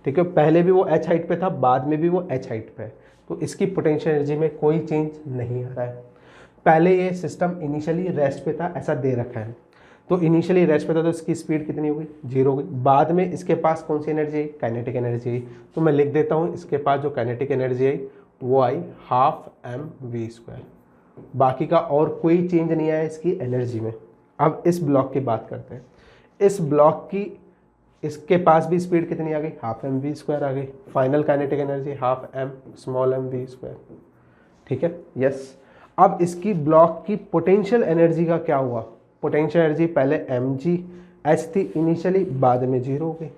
ठीक है। पहले भी वो h हाइट पे था, बाद में भी वो h हाइट पे है, तो इसकी पोटेंशियल एनर्जी में कोई चेंज नहीं आ रहा है। पहले ये सिस्टम इनिशियली रेस्ट पे था, ऐसा दे रखा है, तो इनिशियली रेस्ट पे था तो इसकी स्पीड कितनी होगी, 0 होगी। बाद में इसके पास कौन सी एनर्जी आई, काइनेटिक एनर्जी आई, तो मैं लिख देता हूँ इसके पास जो काइनेटिक एनर्जी आई वो आई 12mv²। बाकी का और कोई चेंज नहीं आया इसकी एनर्जी में। अब इस ब्लॉक की बात करते हैं। इस ब्लॉक की इसके पास भी स्पीड कितनी आ गई, 12mv² आ गई। फाइनल काइनेटिक एनर्जी 12m(mv²), ठीक है। यस, अब इसकी ब्लॉक की पोटेंशियल एनर्जी का क्या हुआ, पोटेंशियल एनर्जी पहले mgh थी इनिशियली, बाद में 0 हो गई।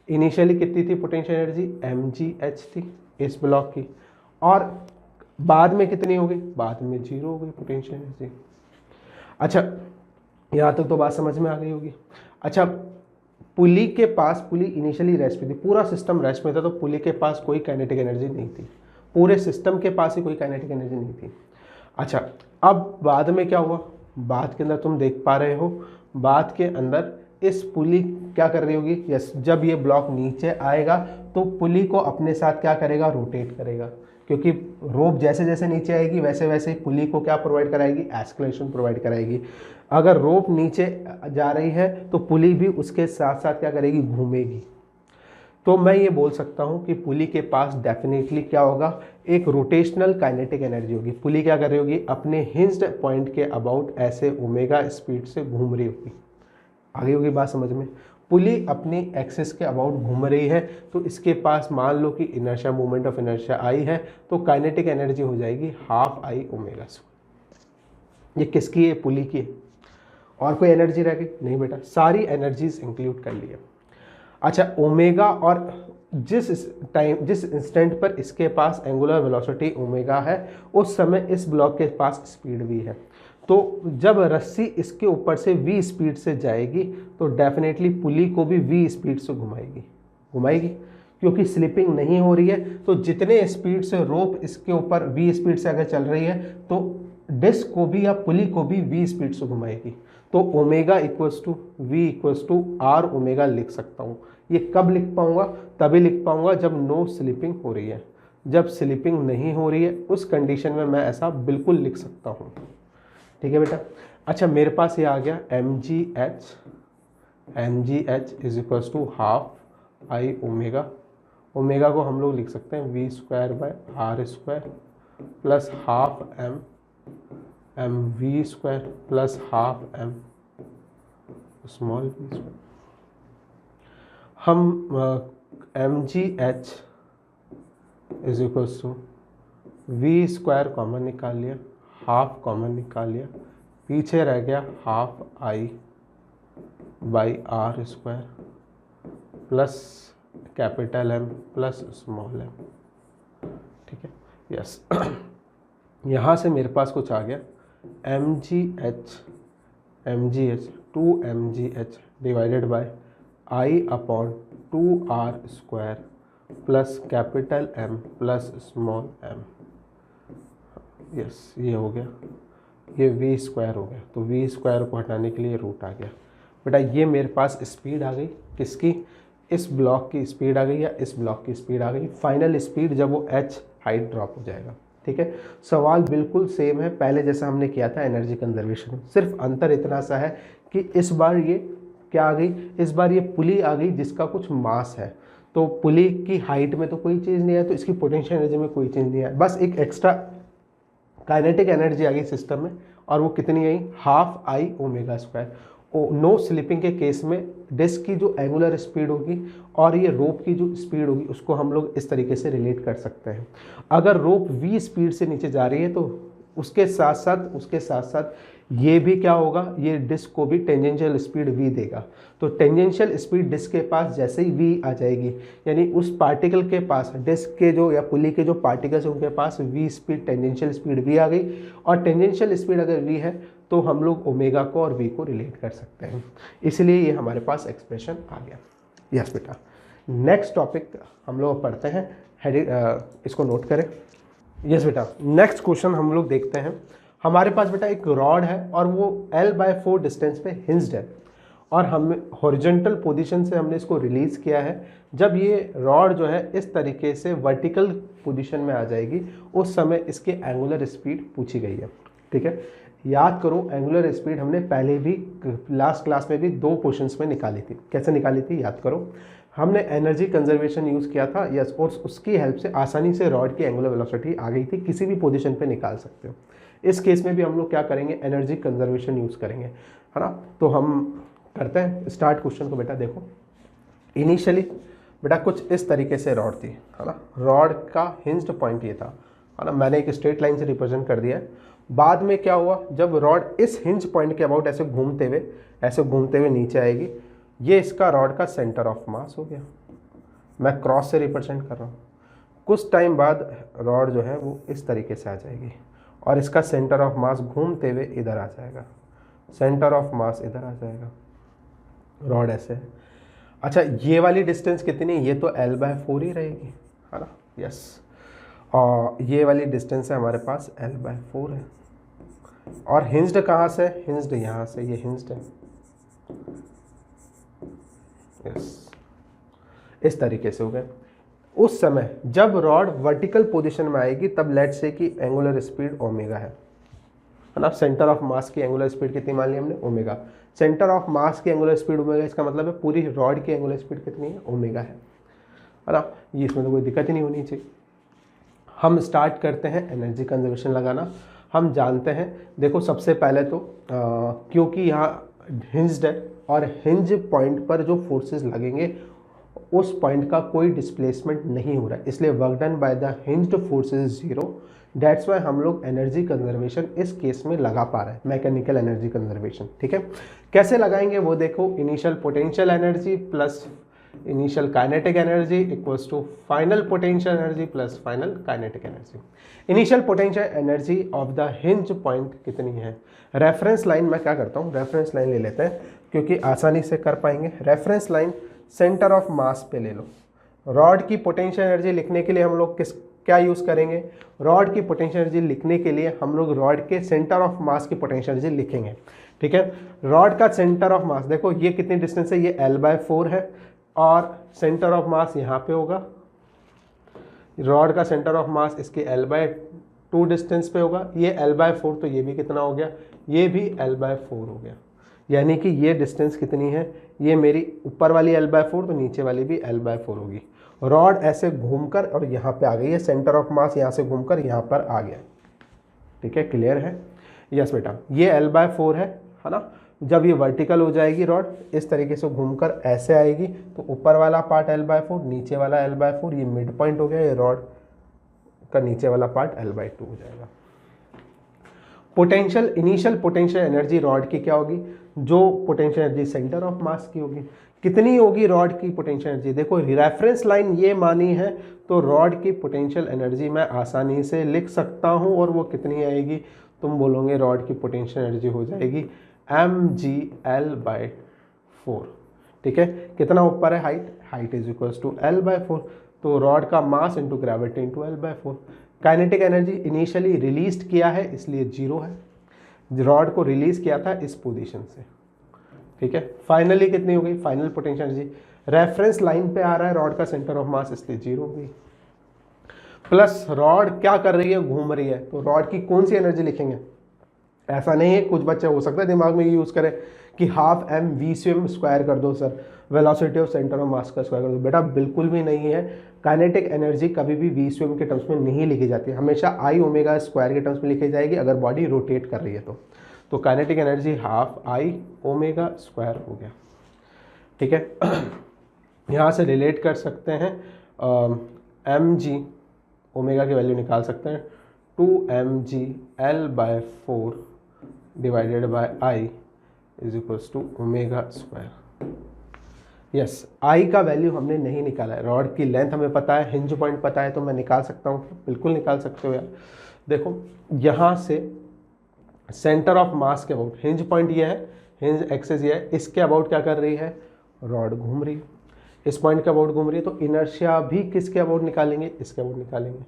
इनिशियली कितनी थी पोटेंशियल एनर्जी, mgh थी इस ब्लॉक की, और बाद में कितनी हो गई, बाद में 0 हो गई पोटेंशियल एनर्जी। अच्छा, यहाँ तक तो बात समझ में आ गई होगी। अच्छा, पुली के पास, पुली इनिशियली रेस्ट पे थी, पूरा सिस्टम रेस्ट में था, तो पुली के पास कोई काइनेटिक एनर्जी नहीं थी, पूरे सिस्टम के पास ही कोई काइनेटिक एनर्जी नहीं थी। अच्छा, अब बाद में क्या हुआ, बाद के अंदर तुम देख पा रहे हो, बाद के अंदर इस पुली क्या कर रही होगी, यस, जब ये ब्लॉक नीचे आएगा तो पुली को अपने साथ क्या करेगा, रोटेट करेगा, क्योंकि रोप जैसे जैसे नीचे आएगी वैसे वैसे ही पुली को क्या प्रोवाइड कराएगी, एस्केलेशन प्रोवाइड कराएगी। अगर रोप नीचे जा रही है तो पुली भी उसके साथ साथ क्या करेगी, घूमेगी। तो मैं ये बोल सकता हूँ कि पुली के पास डेफिनेटली क्या होगा, एक रोटेशनल काइनेटिक एनर्जी होगी। पुली क्या कर रही होगी, अपने हिंज्ड पॉइंट के अबाउट ऐसे ओमेगा स्पीड से घूम रही होगी। आगे होगी बात समझ में। पुली अपनी एक्सिस के अबाउट घूम रही है, तो इसके पास मान लो कि inertia, movement of inertia I है, तो काइनेटिक एनर्जी हो जाएगी 12I⍵²। ये किसकी है, पुली की है। और कोई एनर्जी रह गई नहीं बेटा, सारी एनर्जीज इंक्लूड कर लिए। अच्छा, ओमेगा, और जिस इंस्टेंट पर इसके पास एंगुलर वेलोसिटी ओमेगा है, उस समय इस ब्लॉक के पास स्पीड भी है। तो जब रस्सी इसके ऊपर से v स्पीड से जाएगी तो डेफिनेटली पुली को भी v स्पीड से घुमाएगी, क्योंकि स्लिपिंग नहीं हो रही है। तो जितने स्पीड से रोप इसके ऊपर v स्पीड से अगर चल रही है तो डिस्क को भी या पुली को भी v स्पीड से घुमाएगी। तो omega equals to v equals to r omega लिख सकता हूँ। ये कब लिख पाऊंगा, तभी लिख पाऊंगा जब नो स्लिपिंग हो रही है। जब स्लिपिंग नहीं हो रही है उस कंडीशन में मैं ऐसा बिल्कुल लिख सकता हूँ, ठीक है बेटा। अच्छा, मेरे पास ये आ गया mgh is equals to 12I⍵। Omega को हम लोग लिख सकते हैं v²/r² plus 12m(mv²) plus 12m(v²). हम mgh is equals to v² common निकाल लिया, हाफ कॉमन निकाल लिया, पीछे रह गया 12I/r² plus capital M plus small m, ठीक है। यस, यहाँ से मेरे पास कुछ आ गया mgh 2mgh divided by I/2r² plus capital M plus small m। Yes, ये हो गया, ये v² हो गया, तो v² को हटाने के लिए रूट आ गया। बेटा ये मेरे पास स्पीड आ गई, किसकी, इस ब्लॉक की स्पीड आ गई या इस ब्लॉक की स्पीड आ गई, फाइनल स्पीड जब वो h हाइट ड्रॉप हो जाएगा, ठीक है। सवाल बिल्कुल सेम है पहले जैसा हमने किया था एनर्जी कंजर्वेशन, सिर्फ अंतर इतना सा है कि इस बार ये क्या आ गई, इस बार ये पुली आ गई जिसका कुछ मास है। तो पुली की हाइट में तो कोई चेंज नहीं आया, तो इसकी पोटेंशियल एनर्जी में कोई चेंज नहीं आया, बस एक एक्स्ट्रा काइनेटिक एनर्जी आ गई सिस्टम में, और वो कितनी आई, 12I⍵²। नो स्लिपिंग के केस में डिस्क की जो एंगुलर स्पीड होगी और ये रोप की जो स्पीड होगी उसको हम लोग इस तरीके से रिलेट कर सकते हैं। अगर रोप v स्पीड से नीचे जा रही है तो उसके साथ साथ ये भी क्या होगा, ये डिस्क को भी टेंजेंशियल स्पीड v देगा। तो टेंजेंशियल स्पीड डिस्क के पास जैसे ही v आ जाएगी, यानी उस पार्टिकल के पास, डिस्क के जो या पुली के जो पार्टिकल्स हैं उनके पास v speed, tangential speed v आ गई। और टेंजेंशियल स्पीड अगर v है तो हम लोग ओमेगा को और v को रिलेट कर सकते हैं, इसलिए ये हमारे पास एक्सप्रेशन आ गया। यस बेटा, नेक्स्ट टॉपिक हम लोग पढ़ते हैं, इसको नोट करें। यस बेटा, नेक्स्ट क्वेश्चन हम लोग देखते हैं। हमारे पास बेटा एक रॉड है और वो L/4 डिस्टेंस पे हिंज्ड है और हम हॉरिजॉन्टल पोजीशन से हमने इसको रिलीज़ किया है। जब ये रॉड जो है इस तरीके से वर्टिकल पोजीशन में आ जाएगी उस समय इसकी एंगुलर स्पीड पूछी गई है। ठीक है, याद करो एंगुलर स्पीड हमने पहले भी लास्ट क्लास में भी 2 क्वेश्चंस में निकाली थी। कैसे निकाली थी याद करो, हमने एनर्जी कंजर्वेशन यूज़ किया था। यस, और उसकी हेल्प से आसानी से रॉड की एंगुलर वेलोसिटी आ गई थी, किसी भी पोजीशन पे निकाल सकते हो। इस केस में भी हम लोग क्या करेंगे, एनर्जी कंजर्वेशन यूज़ करेंगे, है ना। तो हम करते हैं स्टार्ट क्वेश्चन को। बेटा देखो, इनिशियली बेटा कुछ इस तरीके से रॉड थी, है ना। रॉड का हिंज्ड पॉइंट ये था, है ना। मैंने एक स्ट्रेट लाइन से रिप्रेजेंट कर दिया है। बाद में क्या हुआ, जब रॉड इस हिंज पॉइंट के अबाउट ऐसे घूमते हुए नीचे आएगी, ये इसका रॉड का सेंटर ऑफ मास हो गया। मैं क्रॉस से रिप्रेजेंट कर रहा हूँ। कुछ टाइम बाद रॉड जो है वो इस तरीके से आ जाएगी और इसका सेंटर ऑफ मास घूमते हुए इधर आ जाएगा, सेंटर ऑफ मास इधर आ जाएगा, रॉड ऐसे है। अच्छा, ये वाली डिस्टेंस कितनी, ये तो L/4 ही रहेगी, है ना। यस, और ये वाली डिस्टेंस है हमारे पास L/4 है। और हिंज्ड कहाँ से, हिंज्ड यहाँ से, ये हिंज्ड है। यस, इस तरीके से हो गए। उस समय जब रॉड वर्टिकल पोजीशन में आएगी तब लेट्स से कि एंगुलर स्पीड ओमेगा है ना। सेंटर ऑफ मास की एंगुलर स्पीड कितनी मान ली हमने, ओमेगा। सेंटर ऑफ मास की एंगुलर स्पीड ओमेगा, इसका मतलब है पूरी रॉड की एंगुलर स्पीड कितनी है, ओमेगा है ना। ये इसमें तो कोई दिक्कत ही नहीं होनी चाहिए। हम स्टार्ट करते हैं एनर्जी कंजर्वेशन लगाना। हम जानते हैं, देखो सबसे पहले तो क्योंकि यहाँ हिंज्ड है और हिंज पॉइंट पर जो फोर्सेस लगेंगे उस पॉइंट का कोई डिस्प्लेसमेंट नहीं हो रहा है, इसलिए work done by the hinged force is 0। That's why हम लोग एनर्जी कंजर्वेशन इस केस में लगा पा रहे हैं, मैकेनिकल एनर्जी कंजर्वेशन। ठीक है, कैसे लगाएंगे वो देखो, initial potential energy plus initial kinetic energy equals to final potential energy plus final kinetic energy. Initial potential energy of the hinge point कितनी है, रेफरेंस लाइन, मैं क्या करता हूँ रेफरेंस लाइन ले लेते हैं क्योंकि आसानी से कर पाएंगे। Reference line centre of mass पे ले लो। रॉड की पोटेंशियल एनर्जी लिखने के लिए हम लोग क्या यूज़ करेंगे, रॉड की पोटेंशियल एनर्जी लिखने के लिए हम लोग रॉड के सेंटर ऑफ मास की पोटेंशियल एनर्जी लिखेंगे। ठीक है, रॉड का सेंटर ऑफ मास देखो ये कितनी डिस्टेंस है, ये L/4 है और सेंटर ऑफ मास यहाँ पे होगा। रॉड का सेंटर ऑफ मास इसके L/2 डिस्टेंस पे होगा, ये L/4, तो ये भी कितना हो गया, ये भी L/4 हो गया। यानी कि ये डिस्टेंस कितनी है, ये मेरी ऊपर वाली L/4 तो नीचे वाली भी L/4 होगी। रॉड ऐसे घूमकर और यहाँ पे आ गई है, सेंटर ऑफ मास यहाँ से घूमकर यहाँ पर आ गया। ठीक है, क्लियर है। यस बेटा, ये L/4 है ना। जब ये वर्टिकल हो जाएगी रॉड इस तरीके से घूमकर ऐसे आएगी तो ऊपर वाला पार्ट L/4, नीचे वाला L/4, ये मिड पॉइंट हो गया, ये रॉड का नीचे वाला पार्ट L/2 हो जाएगा। Potential, initial potential energy rod की क्या होगी, जो potential energy centre of mass की होगी। कितनी होगी रॉड की पोटेंशियल एनर्जी, देखो रेफरेंस लाइन ये मानी है तो रॉड की पोटेंशियल एनर्जी मैं आसानी से लिख सकता हूँ और वो कितनी आएगी, तुम बोलोगे रॉड की पोटेंशियल एनर्जी हो जाएगी mgL/4। ठीक है, कितना ऊपर है height, height is equals to L/4, तो रॉड का mass into gravity into L/4। Kinetic energy initially release किया है इसलिए 0 है, रॉड को रिलीज किया था इस पोजीशन से। ठीक है, फाइनली कितनी हो गई, final potential energy reference line पे आ रहा है रॉड का सेंटर ऑफ मास इसलिए 0 हो गई, प्लस रॉड क्या कर रही है, घूम रही है, तो रॉड की कौन सी एनर्जी लिखेंगे। ऐसा नहीं है, कुछ बच्चे हो सकता है दिमाग में ये यूज़ करें कि हाफ m v² स्क्वायर कर दो sir, velocity of centre of mass का स्क्वायर कर दो। बेटा बिल्कुल भी नहीं है, काइनेटिक एनर्जी कभी भी v² के टर्म्स में नहीं लिखी जाती है, हमेशा I ओमेगा स्क्वायर के टर्म्स में लिखी जाएगी अगर बॉडी रोटेट कर रही है तो kinetic energy half I omega square हो गया। ठीक है। यहाँ से रिलेट कर सकते हैं mg ओमेगा की वैल्यू निकाल सकते हैं 2mg L/4 divided by I is equals to omega square. Yes, I का वैल्यू हमने नहीं निकाला है, रॉड की लेंथ हमें पता है, हिंज पॉइंट पता है, तो मैं निकाल सकता हूँ, बिल्कुल निकाल सकते हो यार। देखो यहाँ से सेंटर ऑफ मास के अबाउट, हिंज पॉइंट ये है, हिंज एक्सिस ये है, इसके अबाउट क्या कर रही है, रॉड घूम रही है, इस पॉइंट के अबाउट घूम रही है, तो इनर्शिया भी किसके अबाउट निकालेंगे, इसके अबाउट निकालेंगे।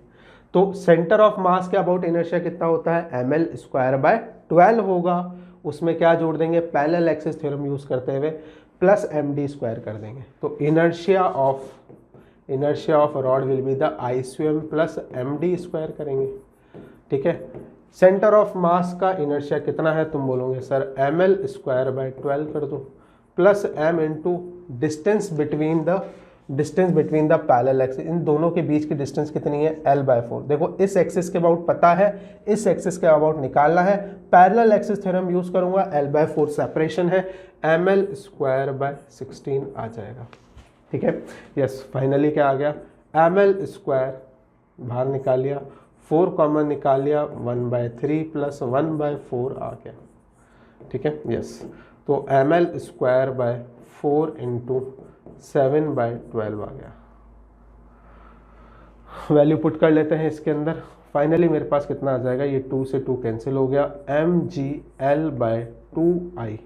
तो सेंटर ऑफ मास के अबाउट इनर्शिया कितना होता है, ml/12 होगा, उसमें क्या जोड़ देंगे, पैरेलल एक्सिस थ्योरम यूज करते हुए प्लस md² कर देंगे। तो inertia of rod will be the I² plus md² करेंगे। ठीक है, सेंटर ऑफ मास का इनर्शिया कितना है, तुम बोलोगे सर ml/12 कर दो, plus m into distance between the parallel axis, इन दोनों के बीच की डिस्टेंस कितनी है, L/4। देखो इस एक्सिस के अबाउट पता है, इस एक्सिस के अबाउट निकालना है, पैरेलल एक्सिस थ्योरम यूज करूंगा, L/4 सेपरेशन है, ml/16 आ जाएगा। ठीक है, यस, फाइनली क्या आ गया, ml² बाहर निकाल लिया, 4 कॉमन निकाल लिया, 1/3 प्लस 1/4 आ गया। ठीक है, यस, तो ml/4 इंटू 7/12 आ गया। वैल्यू पुट कर लेते हैं इसके अंदर, फाइनली मेरे पास कितना आ जाएगा, ये 2 से 2 कैंसिल हो गया, mgL/2I,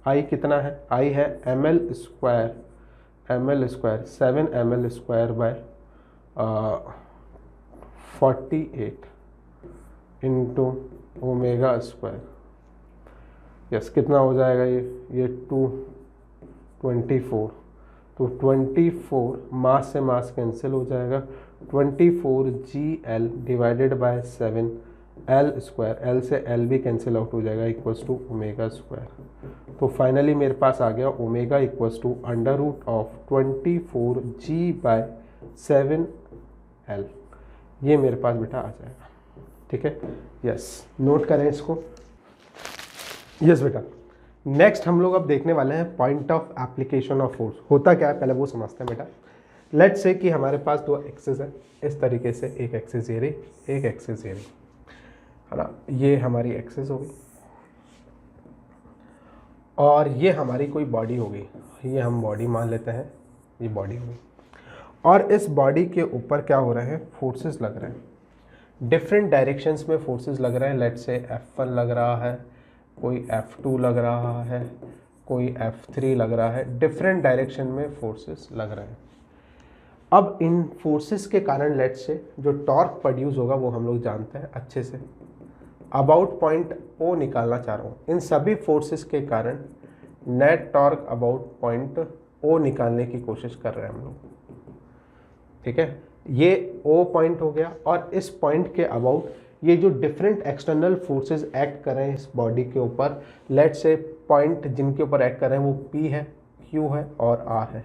I कितना है, I है ml² 7 ml/48 into omega square. Yes, कितना हो जाएगा ये 224, तो 24 मास से मास कैंसिल हो जाएगा, 24gl divided by 7 L², L से L भी कैंसिल आउट हो जाएगा, इक्वल्स टू ओमेगा स्क्वायर। तो फाइनली मेरे पास आ गया ओमेगा इक्वल्स टू √24g/7L, ये मेरे पास बेटा आ जाएगा। ठीक है, यस, नोट करें इसको। यस बेटा, नेक्स्ट हम लोग अब देखने वाले हैं point of application of force. होता क्या है पहले वो समझते हैं बेटा। लेट्स से कि हमारे पास 2 एक्सिस है, इस तरीके से, एक एक्सिस ये रही, एक एक्सिस ये रही, है ना, ये हमारी एक्सिस हो गई और ये हमारी कोई बॉडी हो गई, ये हम बॉडी मान लेते हैं, ये बॉडी हो गई, और इस बॉडी के ऊपर क्या हो रहे हैं, फोर्सेस लग रहे हैं, डिफरेंट डायरेक्शंस में फोर्सेस लग रहे हैं। लेट्स से F1 लग रहा है, कोई F2 लग रहा है, कोई F3 लग रहा है, डिफरेंट डायरेक्शन में फोर्सेस लग रहे हैं। अब इन फोर्सेस के कारण लेट्स से जो टॉर्क प्रोड्यूस होगा वो हम लोग जानते हैं अच्छे से, अबाउट पॉइंट O निकालना चाह रहा हूँ। इन सभी फोर्सेस के कारण net torque about point O निकालने की कोशिश कर रहे हैं हम लोग। ठीक है, ये O पॉइंट हो गया, और इस पॉइंट के अबाउट ये जो डिफरेंट एक्सटर्नल फोर्सेस एक्ट कर रहे हैं इस बॉडी के ऊपर, लेट्स से पॉइंट जिनके ऊपर एक्ट कर रहे हैं वो P है, Q है और R है।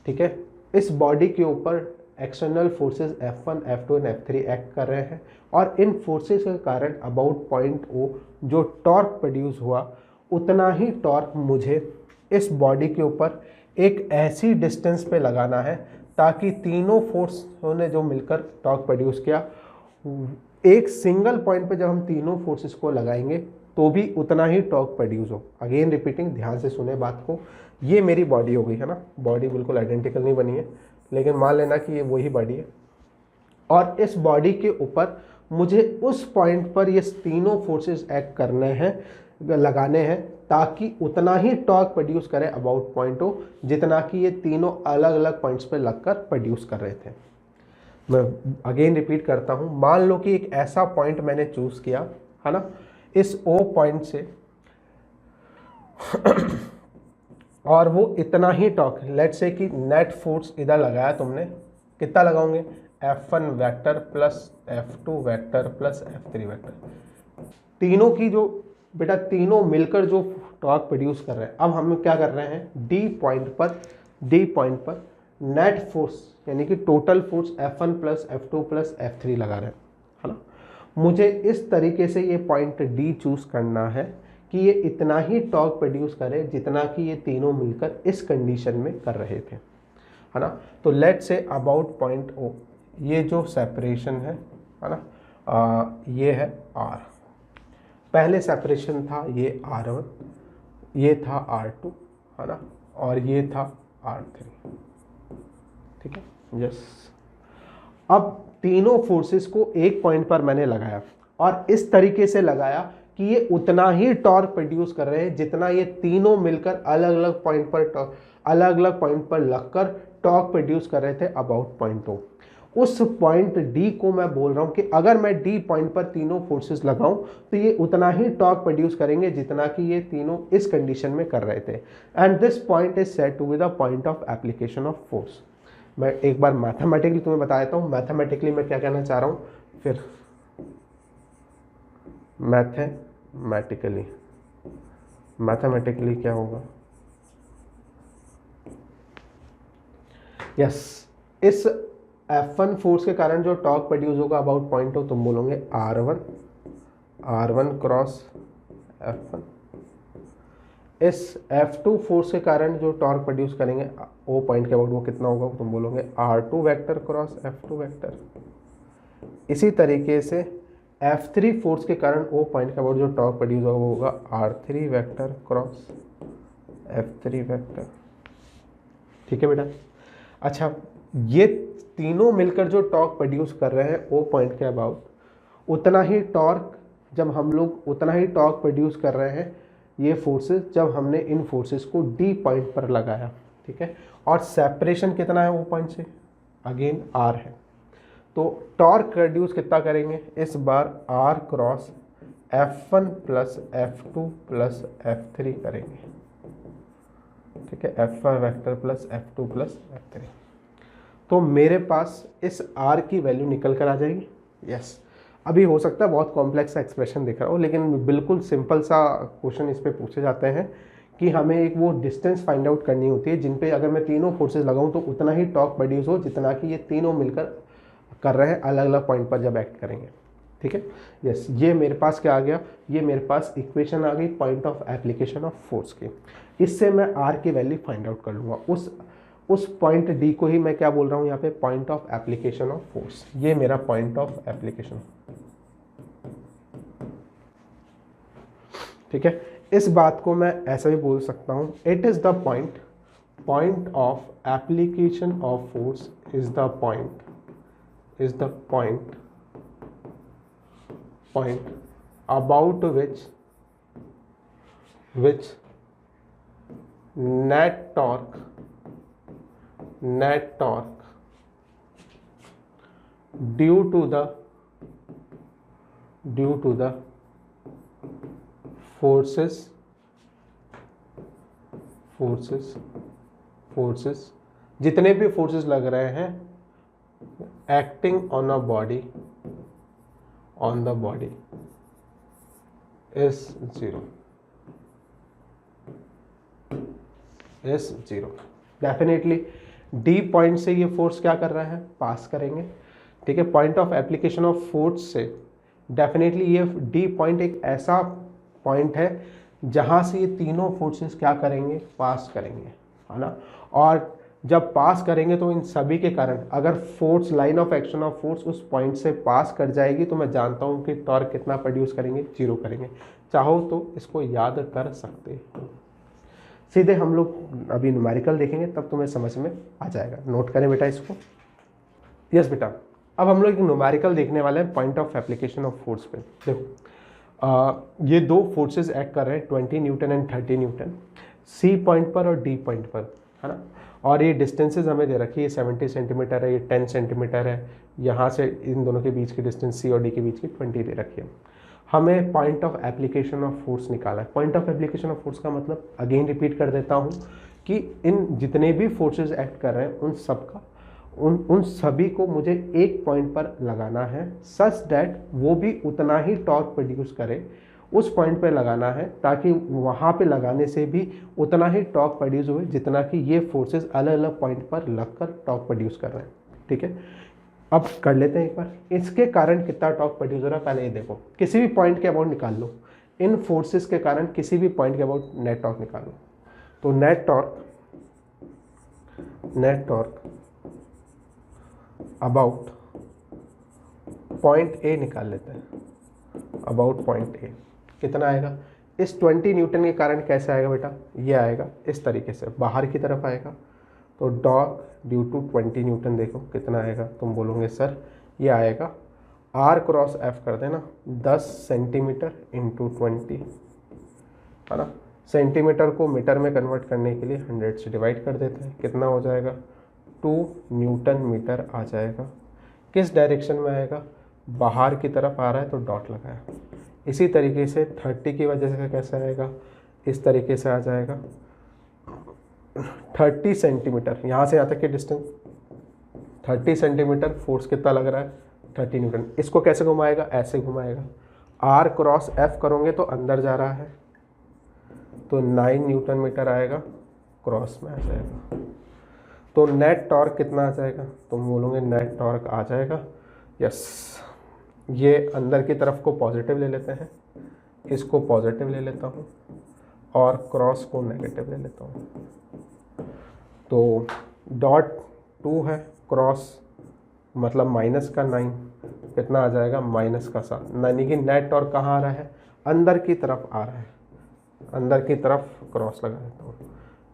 ठीक है, इस बॉडी के ऊपर एक्सटर्नल फोर्सेस F1, F2 और F3 एक्ट कर रहे हैं, और इन फोर्सेस के कारण अबाउट पॉइंट O जो टॉर्क प्रोड्यूस हुआ, उतना ही टॉर्क मुझे इस बॉडी के ऊपर एक ऐसी डिस्टेंस पे लगाना है ताकि तीनों फोर्सों ने जो मिलकर टॉर्क प्रोड्यूस किया, एक सिंगल पॉइंट पे जब हम तीनों फोर्सेस को लगाएंगे तो भी उतना ही टॉर्क प्रोड्यूस हो। अगेन रिपीटिंग, ध्यान से सुने बात को। ये मेरी बॉडी हो गई है ना, बॉडी बिल्कुल आइडेंटिकल नहीं बनी है, लेकिन मान लेना कि ये वही बॉडी है, और इस बॉडी के ऊपर मुझे उस पॉइंट पर ये तीनों फोर्सेस एक्ट करने हैं, लगाने हैं, ताकि उतना ही टॉर्क प्रोड्यूस करे अबाउट पॉइंट O जितना कि ये तीनों अलग अलग पॉइंट्स पे लगकर प्रोड्यूस कर रहे थे। मैं अगेन रिपीट करता हूँ, मान लो कि एक ऐसा पॉइंट मैंने चूज किया है ना, इस O पॉइंट से और वो इतना ही टॉर्क, लेट्स से कि नेट फोर्स इधर लगाया तुमने, कितना लगाओगे, F1 vector plus F2 vector plus F3 vector, तीनों की जो बेटा तीनों मिलकर जो टॉर्क प्रोड्यूस कर रहे हैं। अब हम क्या कर रहे हैं, D पॉइंट पर नेट फोर्स यानी कि total force F1 plus F2 plus F3 लगा रहे हैं, है ना। मुझे इस तरीके से ये पॉइंट D चूज करना है कि ये इतना ही टॉर्क प्रोड्यूस करे जितना कि ये तीनों मिलकर इस कंडीशन में कर रहे थे, है ना। तो लेट से अबाउट पॉइंट ओ, ये जो सेपरेशन है ना, ये है R। पहले सेपरेशन था ये R1, ये था R2, है ना, और ये था R3, ठीक है, यस। अब तीनों फोर्सेस को एक पॉइंट पर मैंने लगाया और इस तरीके से लगाया कि ये उतना ही टॉर्क प्रोड्यूस कर रहे हैं जितना ये तीनों मिलकर अलग अलग पॉइंट पर लगकर टॉर्क प्रोड्यूस कर रहे थे अबाउट पॉइंट ओ। उस पॉइंट डी को मैं बोल रहा हूं कि अगर मैं डी पॉइंट पर तीनों फोर्सेस लगाऊं तो ये उतना ही टॉर्क प्रोड्यूस करेंगे जितना कि ये तीनों इस कंडीशन में कर रहे थे। And this point is said to be the point of application of force. मैं एक बार मैथमेटिकली तुम्हें बता देता हूँ, मैथमेटिकली मैं क्या कहना चाह रहा हूँ, फिर मैथमेटिकली क्या होगा, यस, इस F1 फोर्स के कारण जो टॉर्क प्रोड्यूस होगा अबाउट पॉइंट हो, तुम बोलोगे R1 क्रॉस F1। इस F2 फोर्स के कारण जो टॉर्क प्रोड्यूस करेंगे ओ पॉइंट के अबाउट, वो कितना होगा, तुम बोलोगे R2 vector cross F2 vector. इसी तरीके से F3 फोर्स के कारण ओ पॉइंट के अबाउट जो टॉर्क प्रोड्यूस होगा वो होगा R3 vector cross F3 vector, ठीक है बेटा। अच्छा, ये तीनों मिलकर जो टॉर्क प्रोड्यूस कर रहे हैं ओ पॉइंट के अबाउट, उतना ही टॉर्क प्रोड्यूस कर रहे हैं ये फोर्सेस जब हमने इन फोर्सेस को डी पॉइंट पर लगाया, ठीक है। और सेपरेशन कितना है ओ पॉइंट से, अगेन R है, तो टॉर्क प्रोड्यूस कितना करेंगे इस बार R cross F1 plus F2 plus F3 करेंगे, ठीक है, F1 vector plus F2 plus F3। तो मेरे पास इस R की वैल्यू निकल कर आ जाएगी, यस। अभी हो सकता है बहुत कॉम्प्लेक्स सा एक्सप्रेशन दिख रहा हो, लेकिन बिल्कुल सिंपल सा क्वेश्चन इस पे पूछे जाते हैं कि हमें एक वो डिस्टेंस फाइंड आउट करनी होती है जिन पे अगर मैं तीनों फोर्सेस लगाऊं तो उतना ही टॉर्क प्रोड्यूस हो जितना कि ये तीनों मिलकर कर रहे हैं अलग अलग पॉइंट पर जब एक्ट करेंगे, ठीक है, यस। ये मेरे पास क्या आ गया, ये मेरे पास इक्वेशन आ गई point of application of force की। इससे मैं R की वैल्यू फाइंड आउट कर लूँगा। उस पॉइंट डी को ही मैं क्या बोल रहा हूँ यहाँ पे, point of application of force. ये मेरा पॉइंट ऑफ एप्लीकेशन, ठीक है। इस बात को मैं ऐसा भी बोल सकता हूँ, it is the point of application of force is the point about which net torque due to the forces जितने भी फोर्सेस लग रहे हैं acting on the body is zero। Definitely D point से ये फोर्स क्या कर रहा है, पास करेंगे, ठीक है। Point of application of force से डेफिनेटली ये डी पॉइंट एक ऐसा पॉइंट है जहां से ये तीनों फोर्सेस क्या करेंगे, पास करेंगे, है ना। और जब पास करेंगे तो इन सभी के कारण अगर force, line of action of force उस पॉइंट से पास कर जाएगी तो मैं जानता हूं कि टॉर्क कितना प्रोड्यूस करेंगे, 0 करेंगे। चाहो तो इसको याद कर सकते हो। सीधे हम लोग अभी न्यूमेरिकल देखेंगे तब तुम्हें समझ में आ जाएगा। नोट करें बेटा इसको, यस बेटा। अब हम लोग एक न्यूमेरिकल देखने वाले हैं point of application of force पे। देखो ये दो फोर्सेस एक्ट कर रहे हैं 20 newton and 30 newton C point पर और डी पॉइंट पर, है ना। और ये डिस्टेंसेस हमें दे रखी है, 70 सेंटीमीटर है, ये 10 सेंटीमीटर है, यहाँ से इन दोनों के बीच की डिस्टेंस सी और डी के बीच की 20 दे रखी है। हमें point of application of force निकाला है। Point of application of force का मतलब अगेन रिपीट कर देता हूँ कि इन जितने भी फोर्सेस एक्ट कर रहे हैं उन सब का उन सभी को मुझे एक पॉइंट पर लगाना है सच दैट वो भी उतना ही टॉर्क प्रोड्यूस करे, उस पॉइंट पे लगाना है ताकि वहाँ पे लगाने से भी उतना ही टॉर्क प्रोड्यूस हुए जितना कि ये फोर्सेस अलग अलग पॉइंट पर लगकर टॉर्क प्रोड्यूस कर रहे हैं, ठीक है। अब कर लेते हैं एक बार, इसके कारण कितना टॉर्क प्रोड्यूस हो रहा है पहले ये देखो। किसी भी पॉइंट के अबाउट निकाल लो, इन फोर्सेस के कारण किसी भी पॉइंट के अबाउट नेट टॉर्क निकालो। तो net torque about point A निकाल लेते हैं। अबाउट पॉइंट ए कितना आएगा? इस 20 न्यूटन के कारण कैसे आएगा बेटा? ये आएगा इस तरीके से, बाहर की तरफ आएगा। तो टॉर्क ड्यू टू 20 न्यूटन देखो कितना आएगा, तुम बोलोगे सर ये आएगा आर क्रॉस एफ कर देना 10 सेंटीमीटर इंटू 20, है ना। सेंटीमीटर को मीटर में कन्वर्ट करने के लिए 100 से डिवाइड कर देते हैं, कितना हो जाएगा? 2 न्यूटन मीटर आ जाएगा। किस डायरेक्शन में आएगा? बाहर की तरफ आ रहा है तो डॉट लगाया। इसी तरीके से 30 की वजह से कैसे आएगा? इस तरीके से आ जाएगा 30 सेंटीमीटर, यहाँ से यहाँ तक की डिस्टेंस 30 सेंटीमीटर, फोर्स कितना लग रहा है? 30 न्यूटन। इसको कैसे घुमाएगा? ऐसे घुमाएगा। आर क्रॉस एफ करोगे तो अंदर जा रहा है तो 9 न्यूटन मीटर आएगा, क्रॉस में आ जाएगा। तो नेट टॉर्क कितना आ जाएगा? तुम बोलोगे नेट टॉर्क आ जाएगा, यस। ये अंदर की तरफ को पॉजिटिव ले लेते हैं, इसको पॉजिटिव ले लेता हूँ और क्रॉस को नेगेटिव ले लेता हूँ। तो डॉट 2 है, क्रॉस मतलब माइनस का 9, कितना आ जाएगा? माइनस का 7। यानी कि नेट टॉर्क कहाँ आ रहा है? अंदर की तरफ आ रहा है, अंदर की तरफ क्रॉस लगा देता हूँ,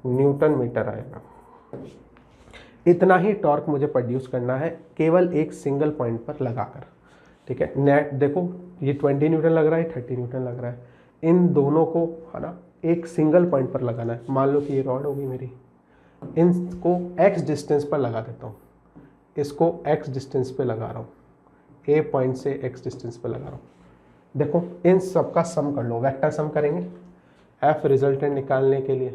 न्यूटन मीटर आएगा। इतना ही टॉर्क मुझे प्रोड्यूस करना है केवल एक सिंगल पॉइंट पर लगाकर, ठीक है। नेट देखो ये 20 न्यूटन लग रहा है, 30 न्यूटन लग रहा है, इन दोनों को, है ना, एक सिंगल पॉइंट पर लगाना है। मान लो कि ये रॉड होगी मेरी, इनको x डिस्टेंस पर लगा देता हूँ, इसको x डिस्टेंस पे लगा रहा हूँ, a पॉइंट से x डिस्टेंस पे लगा रहा हूँ। देखो इन सब का सम कर लो, वेक्टर सम करेंगे f रिजल्टेंट निकालने के लिए,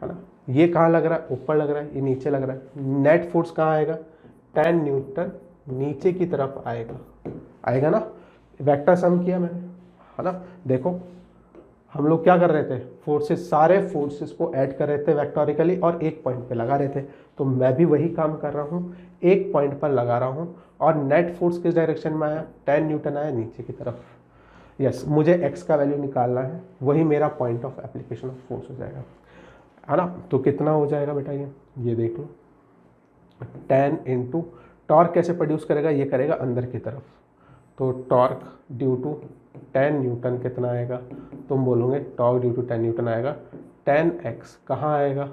है ना। ये कहाँ लग रहा है? ऊपर लग रहा है, ये नीचे लग रहा है। नेट फोर्स कहाँ आएगा? 10 न्यूटन नीचे की तरफ आएगा, आएगा ना। वेक्टर सम किया मैंने, है ना। देखो हम लोग क्या कर रहे थे? फोर्सेस, सारे फोर्सेस को ऐड कर रहे थे वेक्टोरिकली और एक पॉइंट पे लगा रहे थे। तो मैं भी वही काम कर रहा हूँ, एक पॉइंट पर लगा रहा हूँ और नेट फोर्स किस डायरेक्शन में आया? 10 न्यूटन आया नीचे की तरफ। यस, मुझे x का वैल्यू निकालना है, वही मेरा point of application of force हो जाएगा, है ना। तो कितना हो जाएगा बेटा? ये देख लो, 10 इंटू टॉर्क कैसे प्रोड्यूस करेगा? ये करेगा अंदर की तरफ। तो टॉर्क ड्यू टू 10 न्यूटन कितना आएगा? तुम बोलोगे टॉर्क ड्यू टू 10 न्यूटन आएगा 10x, कहाँ आएगा?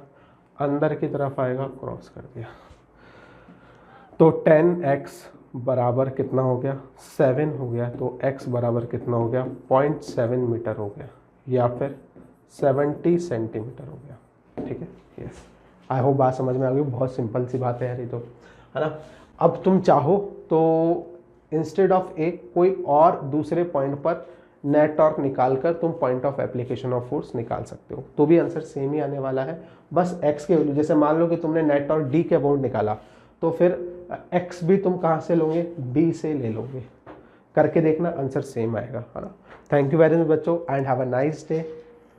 अंदर की तरफ आएगा, क्रॉस कर दिया। तो 10x बराबर कितना हो गया? 7 हो गया। तो x बराबर कितना हो गया? 0.7 मीटर हो गया, या फिर 70 सेंटीमीटर हो गया, ठीक है। यस, आई होप बात समझ में आ गई। बहुत सिंपल सी बात है यार ये तो, है ना। अब तुम चाहो तो इंस्टेड ऑफ ए कोई और दूसरे पॉइंट पर नेट टॉर्क निकालकर तुम point of application of force निकाल सकते हो, तो भी आंसर सेम ही आने वाला है। बस x के वैल्यू, जैसे मान लो कि तुमने नेट टॉर्क d के अबाउट निकाला, तो फिर x भी तुम कहाँ से लोगे? d से ले लोगे। करके देखना, आंसर सेम आएगा, है ना। थैंक यू वेरी मच बच्चों, and have a nice day.